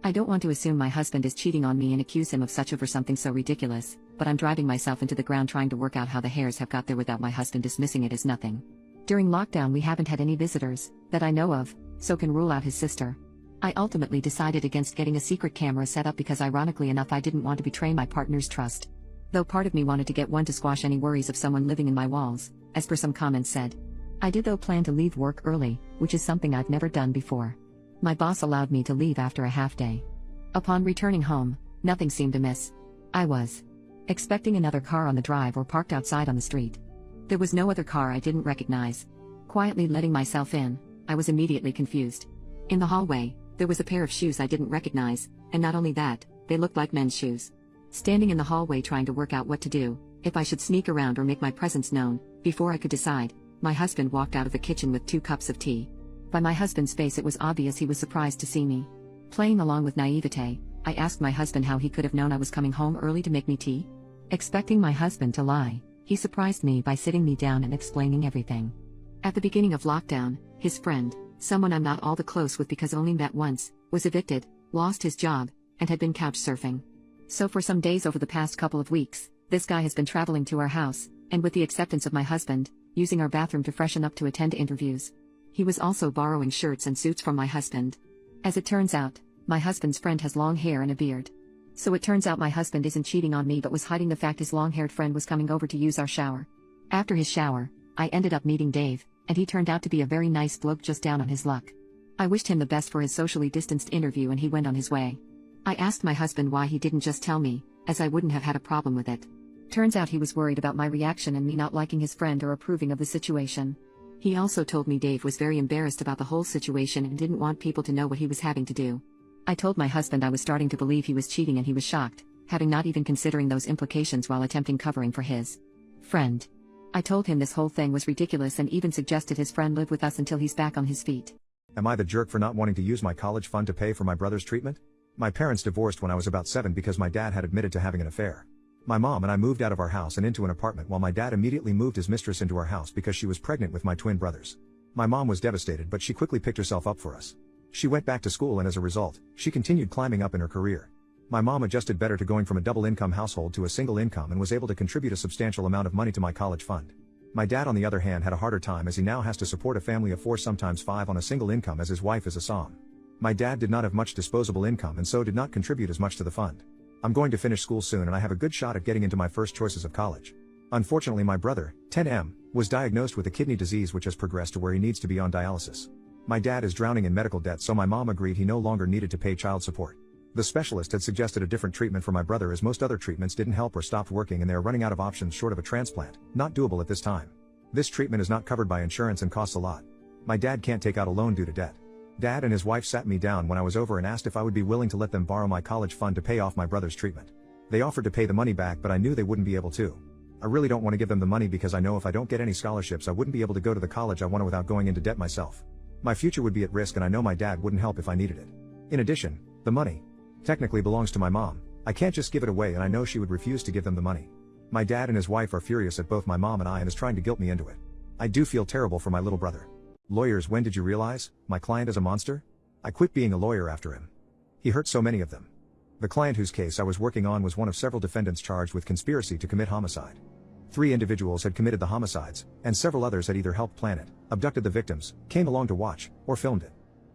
I don't want to assume my husband is cheating on me and accuse him of such over something so ridiculous, but I'm driving myself into the ground trying to work out how the hairs have got there without my husband dismissing it as nothing. During lockdown, we haven't had any visitors, that I know of, so can rule out his sister. I ultimately decided against getting a secret camera set up because, ironically enough, I didn't want to betray my partner's trust. Though part of me wanted to get one to squash any worries of someone living in my walls, as per some comments said. I did though plan to leave work early, which is something I've never done before. My boss allowed me to leave after a half day. Upon returning home, nothing seemed amiss. I was expecting another car on the drive or parked outside on the street. There was no other car I didn't recognize. Quietly letting myself in, I was immediately confused. In the hallway, there was a pair of shoes I didn't recognize, and not only that, they looked like men's shoes. Standing in the hallway trying to work out what to do, if I should sneak around or make my presence known, before I could decide, my husband walked out of the kitchen with 2 cups of tea. By my husband's face it was obvious he was surprised to see me. Playing along with naivete, I asked my husband how he could have known I was coming home early to make me tea. Expecting my husband to lie, he surprised me by sitting me down and explaining everything. At the beginning of lockdown, his friend, someone I'm not all that close with because only met once, was evicted, lost his job, and had been couch surfing. So for some days over the past couple of weeks, this guy has been traveling to our house, and with the acceptance of my husband, using our bathroom to freshen up to attend interviews. He was also borrowing shirts and suits from my husband. As it turns out, my husband's friend has long hair and a beard. So it turns out my husband isn't cheating on me but was hiding the fact his long-haired friend was coming over to use our shower. After his shower, I ended up meeting Dave, and he turned out to be a very nice bloke just down on his luck. I wished him the best for his socially distanced interview and he went on his way. I asked my husband why he didn't just tell me, as I wouldn't have had a problem with it. Turns out he was worried about my reaction and me not liking his friend or approving of the situation. He also told me Dave was very embarrassed about the whole situation and didn't want people to know what he was having to do. I told my husband I was starting to believe he was cheating and he was shocked, having not even considering those implications while attempting covering for his friend. I told him this whole thing was ridiculous and even suggested his friend live with us until he's back on his feet. Am I the jerk for not wanting to use my college fund to pay for my brother's treatment? My parents divorced when I was about 7 because my dad had admitted to having an affair. My mom and I moved out of our house and into an apartment while my dad immediately moved his mistress into our house because she was pregnant with my twin brothers. My mom was devastated but she quickly picked herself up for us. She went back to school and as a result, she continued climbing up in her career. My mom adjusted better to going from a double-income household to a single income and was able to contribute a substantial amount of money to my college fund. My dad on the other hand had a harder time as he now has to support a family of 4 sometimes 5 on a single income as his wife is a som. My dad did not have much disposable income and so did not contribute as much to the fund. I'm going to finish school soon and I have a good shot at getting into my first choices of college. Unfortunately my brother, 10M, was diagnosed with a kidney disease which has progressed to where he needs to be on dialysis. My dad is drowning in medical debt so my mom agreed he no longer needed to pay child support. The specialist had suggested a different treatment for my brother as most other treatments didn't help or stopped working and they are running out of options short of a transplant, not doable at this time. This treatment is not covered by insurance and costs a lot. My dad can't take out a loan due to debt. Dad and his wife sat me down when I was over and asked if I would be willing to let them borrow my college fund to pay off my brother's treatment. They offered to pay the money back but I knew they wouldn't be able to. I really don't want to give them the money because I know if I don't get any scholarships I wouldn't be able to go to the college I want without going into debt myself. My future would be at risk and I know my dad wouldn't help if I needed it. In addition, the money technically belongs to my mom. I can't just give it away and I know she would refuse to give them the money. My dad and his wife are furious at both my mom and I and is trying to guilt me into it. I do feel terrible for my little brother. Lawyers, when did you realize my client is a monster? I quit being a lawyer after him. He hurt so many of them. The client whose case I was working on was one of several defendants charged with conspiracy to commit homicide. 3 individuals had committed the homicides, and several others had either helped plan it, abducted the victims, came along to watch, or filmed it.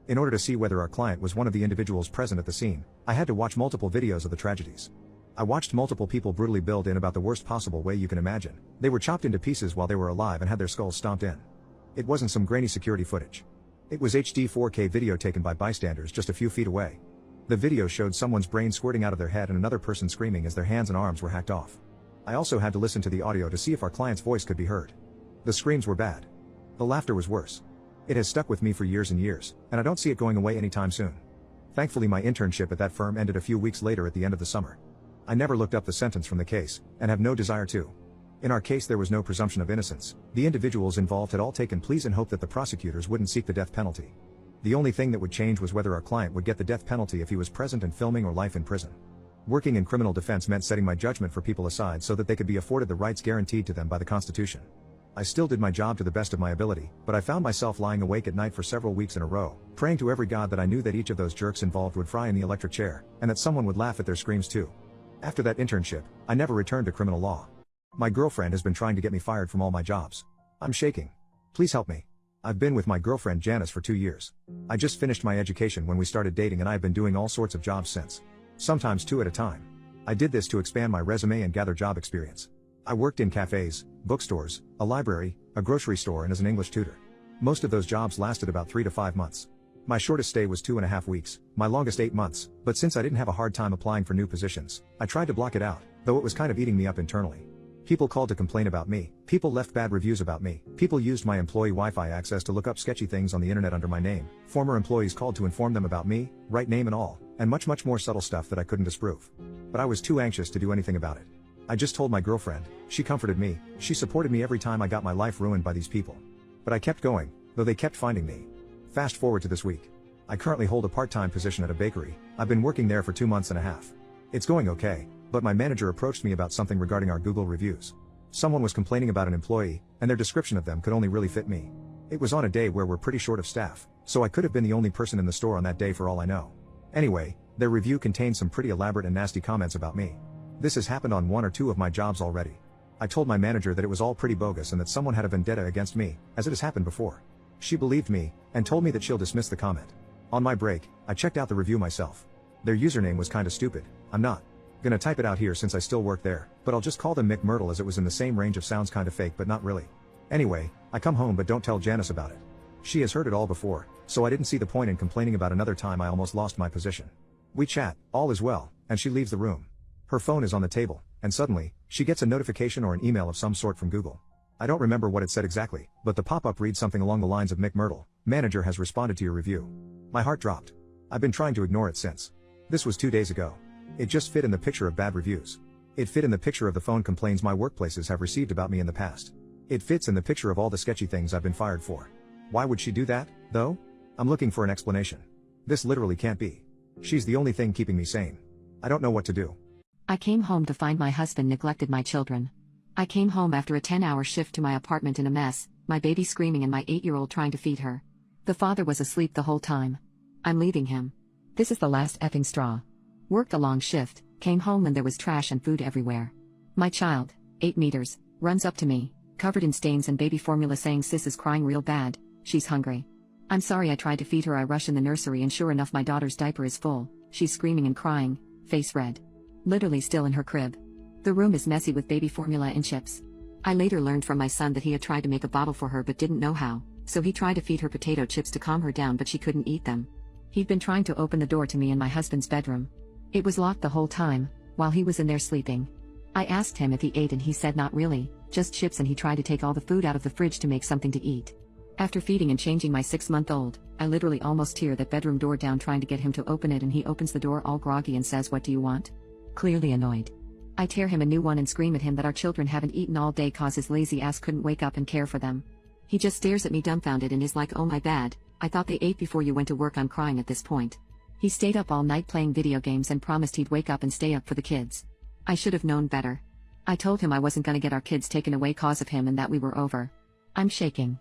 In order to see whether our client was one of the individuals present at the scene, I had to watch multiple videos of the tragedies. I watched multiple people brutally billed in about the worst possible way you can imagine. They were chopped into pieces while they were alive and had their skulls stomped in. It wasn't some grainy security footage. It was HD 4K video taken by bystanders just a few feet away. The video showed someone's brain squirting out of their head and another person screaming as their hands and arms were hacked off. I also had to listen to the audio to see if our client's voice could be heard. The screams were bad. The laughter was worse. It has stuck with me for years and years, and I don't see it going away anytime soon. Thankfully my internship at that firm ended a few weeks later at the end of the summer. I never looked up the sentence from the case, and have no desire to. In our case there was no presumption of innocence. The individuals involved had all taken pleas and hoped that the prosecutors wouldn't seek the death penalty. The only thing that would change was whether our client would get the death penalty if he was present and filming or life in prison. Working in criminal defense meant setting my judgment for people aside so that they could be afforded the rights guaranteed to them by the Constitution. I still did my job to the best of my ability, but I found myself lying awake at night for several weeks in a row, praying to every god that I knew that each of those jerks involved would fry in the electric chair, and that someone would laugh at their screams too. After that internship, I never returned to criminal law. My girlfriend has been trying to get me fired from all my jobs. I'm shaking. Please help me. I've been with my girlfriend Janice for 2 years. I just finished my education when we started dating and I've been doing all sorts of jobs since. Sometimes 2 at a time. I did this to expand my resume and gather job experience. I worked in cafes, bookstores, a library, a grocery store and as an English tutor. Most of those jobs lasted about 3 to 5 months. My shortest stay was 2.5 weeks, my longest 8 months, but since I didn't have a hard time applying for new positions, I tried to block it out, though it was kind of eating me up internally. People called to complain about me, people left bad reviews about me, people used my employee Wi-Fi access to look up sketchy things on the internet under my name, former employees called to inform them about me, right name and all, and much more subtle stuff that I couldn't disprove. But I was too anxious to do anything about it. I just told my girlfriend, she comforted me, she supported me every time I got my life ruined by these people. But I kept going, though they kept finding me. Fast forward to this week. I currently hold a part-time position at a bakery. I've been working there for 2 months and a half. It's going okay, but my manager approached me about something regarding our Google reviews. Someone was complaining about an employee, and their description of them could only really fit me. It was on a day where we're pretty short of staff, so I could have been the only person in the store on that day for all I know. Anyway, their review contained some pretty elaborate and nasty comments about me. This has happened on 1 or 2 of my jobs already. I told my manager that it was all pretty bogus and that someone had a vendetta against me, as it has happened before. She believed me, and told me that she'll dismiss the comment. On my break, I checked out the review myself. Their username was kinda stupid. I'm not gonna type it out here since I still work there, but I'll just call them Mick Myrtle as it was in the same range of sounds kinda fake but not really. Anyway, I come home but don't tell Janice about it. She has heard it all before, so I didn't see the point in complaining about another time I almost lost my position. We chat, all is well, and she leaves the room. Her phone is on the table, and suddenly, she gets a notification or an email of some sort from Google. I don't remember what it said exactly, but the pop-up reads something along the lines of Mick Myrtle, manager has responded to your review. My heart dropped. I've been trying to ignore it since. This was 2 days ago. It just fit in the picture of bad reviews. It fit in the picture of the phone complaints my workplaces have received about me in the past. It fits in the picture of all the sketchy things I've been fired for. Why would she do that, though? I'm looking for an explanation. This literally can't be. She's the only thing keeping me sane. I don't know what to do. I came home to find my husband neglected my children. I came home after a 10-hour shift to my apartment in a mess, my baby screaming and my 8-year-old trying to feed her. The father was asleep the whole time. I'm leaving him. This is the last effing straw. Worked a long shift, came home and there was trash and food everywhere. My child, 8 meters, runs up to me, covered in stains and baby formula saying sis is crying real bad, she's hungry. I'm sorry I tried to feed her. I rush in the nursery and sure enough my daughter's diaper is full, she's screaming and crying, face red. Literally still in her crib. The room is messy with baby formula and chips. I later learned from my son that he had tried to make a bottle for her but didn't know how, so he tried to feed her potato chips to calm her down but she couldn't eat them. He'd been trying to open the door to me in my husband's bedroom. It was locked the whole time, while he was in there sleeping. I asked him if he ate and he said not really, just chips, and he tried to take all the food out of the fridge to make something to eat. After feeding and changing my 6-month-old, I literally almost tear that bedroom door down trying to get him to open it, and he opens the door all groggy and says, "What do you want?" Clearly annoyed. I tear him a new one and scream at him that our children haven't eaten all day cause his lazy ass couldn't wake up and care for them. He just stares at me dumbfounded and is like, "Oh my bad, I thought they ate before you went to work." I'm crying at this point. He stayed up all night playing video games and promised he'd wake up and stay up for the kids. I should have known better. I told him I wasn't gonna get our kids taken away cause of him and that we were over. I'm shaking.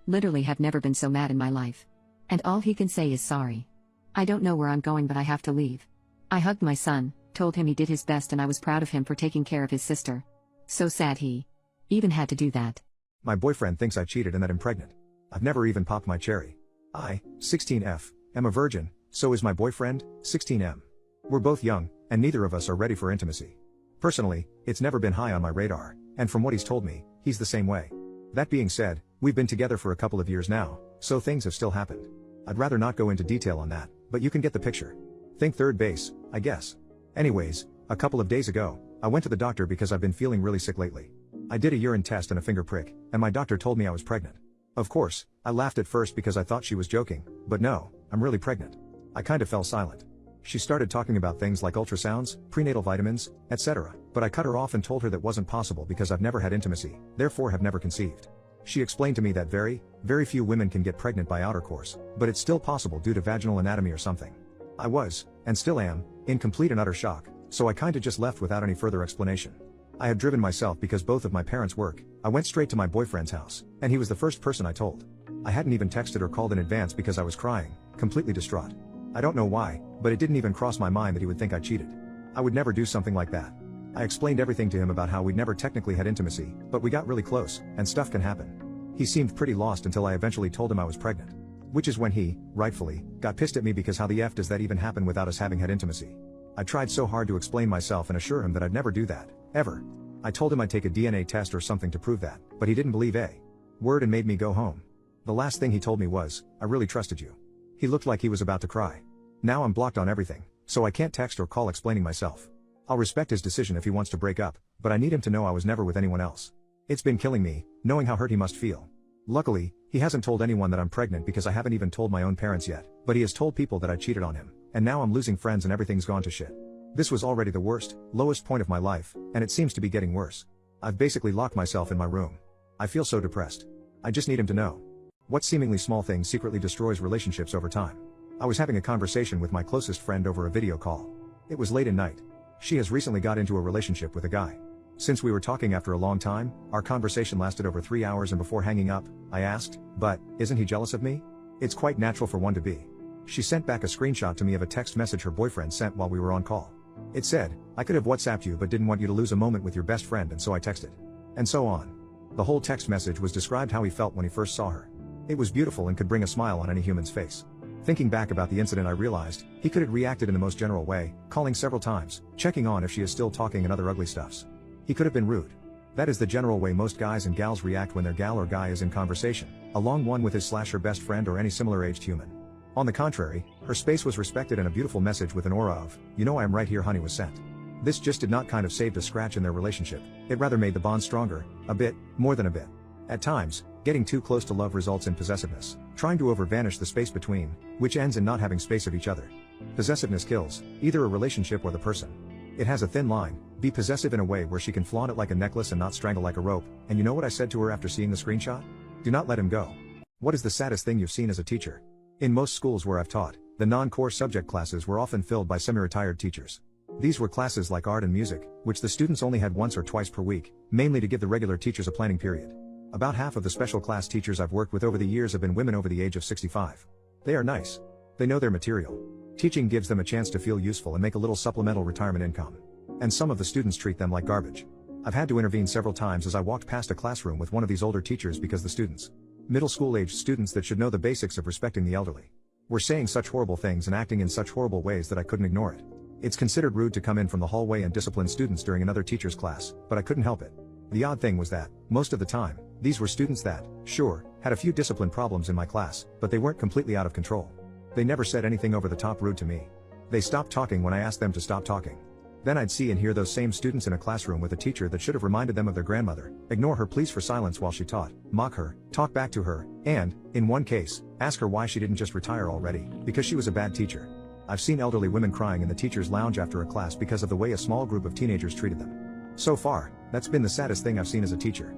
Literally have never been so mad in my life. And all he can say is sorry. I don't know where I'm going but I have to leave. I hugged my son, told him he did his best and I was proud of him for taking care of his sister. So sad he even had to do that. My boyfriend thinks I cheated and that I'm pregnant. I've never even popped my cherry. I, 16F, am a virgin, so is my boyfriend, 16M. We're both young, and neither of us are ready for intimacy. Personally, it's never been high on my radar, and from what he's told me, he's the same way. That being said, we've been together for a couple of years now, so things have still happened. I'd rather not go into detail on that, but you can get the picture. Think third base, I guess. Anyways, a couple of days ago, I went to the doctor because I've been feeling really sick lately. I did a urine test and a finger prick, and my doctor told me I was pregnant. Of course, I laughed at first because I thought she was joking, but no, I'm really pregnant. I kinda fell silent. She started talking about things like ultrasounds, prenatal vitamins, etc., but I cut her off and told her that wasn't possible because I've never had intimacy, therefore have never conceived. She explained to me that very few women can get pregnant by outercourse, but it's still possible due to vaginal anatomy or something. I was, and still am, in complete and utter shock, so I kinda just left without any further explanation. I had driven myself because both of my parents work. I went straight to my boyfriend's house, and he was the first person I told. I hadn't even texted or called in advance because I was crying, completely distraught. I don't know why, but it didn't even cross my mind that he would think I cheated. I would never do something like that. I explained everything to him about how we'd never technically had intimacy, but we got really close, and stuff can happen. He seemed pretty lost until I eventually told him I was pregnant. Which is when he, rightfully, got pissed at me because how the F does that even happen without us having had intimacy? I tried so hard to explain myself and assure him that I'd never do that, ever. I told him I'd take a DNA test or something to prove that, but he didn't believe a word and made me go home. The last thing he told me was, I really trusted you. He looked like he was about to cry. Now I'm blocked on everything, so I can't text or call explaining myself. I'll respect his decision if he wants to break up, but I need him to know I was never with anyone else. It's been killing me, knowing how hurt he must feel. Luckily, he hasn't told anyone that I'm pregnant because I haven't even told my own parents yet, but he has told people that I cheated on him, and now I'm losing friends and everything's gone to shit. This was already the worst, lowest point of my life, and it seems to be getting worse. I've basically locked myself in my room. I feel so depressed. I just need him to know. What seemingly small thing secretly destroys relationships over time? I was having a conversation with my closest friend over a video call. It was late at night. She has recently got into a relationship with a guy. Since we were talking after a long time, our conversation lasted over 3 hours, and before hanging up, I asked, but, isn't he jealous of me? It's quite natural for one to be. She sent back a screenshot to me of a text message her boyfriend sent while we were on call. It said, I could have WhatsApped you but didn't want you to lose a moment with your best friend, and so I texted. And so on. The whole text message was described how he felt when he first saw her. It was beautiful and could bring a smile on any human's face. Thinking back about the incident, I realized, he could have reacted in the most general way, calling several times, checking on if she is still talking and other ugly stuffs. He could have been rude. That is the general way most guys and gals react when their gal or guy is in conversation, along one with his/her best friend or any similar aged human. On the contrary, her space was respected and a beautiful message with an aura of, you know I am right here honey was sent. This just did not kind of save a scratch in their relationship, it rather made the bond stronger, a bit, more than a bit. At times, getting too close to love results in possessiveness, trying to over-vanish the space between, which ends in not having space of each other. Possessiveness kills, either a relationship or the person. It has a thin line, be possessive in a way where she can flaunt it like a necklace and not strangle like a rope, and you know what I said to her after seeing the screenshot? Do not let him go. What is the saddest thing you've seen as a teacher? In most schools where I've taught, the non-core subject classes were often filled by semi-retired teachers. These were classes like art and music, which the students only had once or twice per week, mainly to give the regular teachers a planning period. About half of the special class teachers I've worked with over the years have been women over the age of 65. They are nice. They know their material. Teaching gives them a chance to feel useful and make a little supplemental retirement income. And some of the students treat them like garbage. I've had to intervene several times as I walked past a classroom with one of these older teachers because the students, middle school aged students that should know the basics of respecting the elderly, were saying such horrible things and acting in such horrible ways that I couldn't ignore it. It's considered rude to come in from the hallway and discipline students during another teacher's class, but I couldn't help it. The odd thing was that, most of the time, these were students that, sure, had a few discipline problems in my class, but they weren't completely out of control. They never said anything over the top rude to me. They stopped talking when I asked them to stop talking. Then I'd see and hear those same students in a classroom with a teacher that should have reminded them of their grandmother, ignore her pleas for silence while she taught, mock her, talk back to her, and, in one case, ask her why she didn't just retire already, because she was a bad teacher. I've seen elderly women crying in the teacher's lounge after a class because of the way a small group of teenagers treated them. So far, that's been the saddest thing I've seen as a teacher.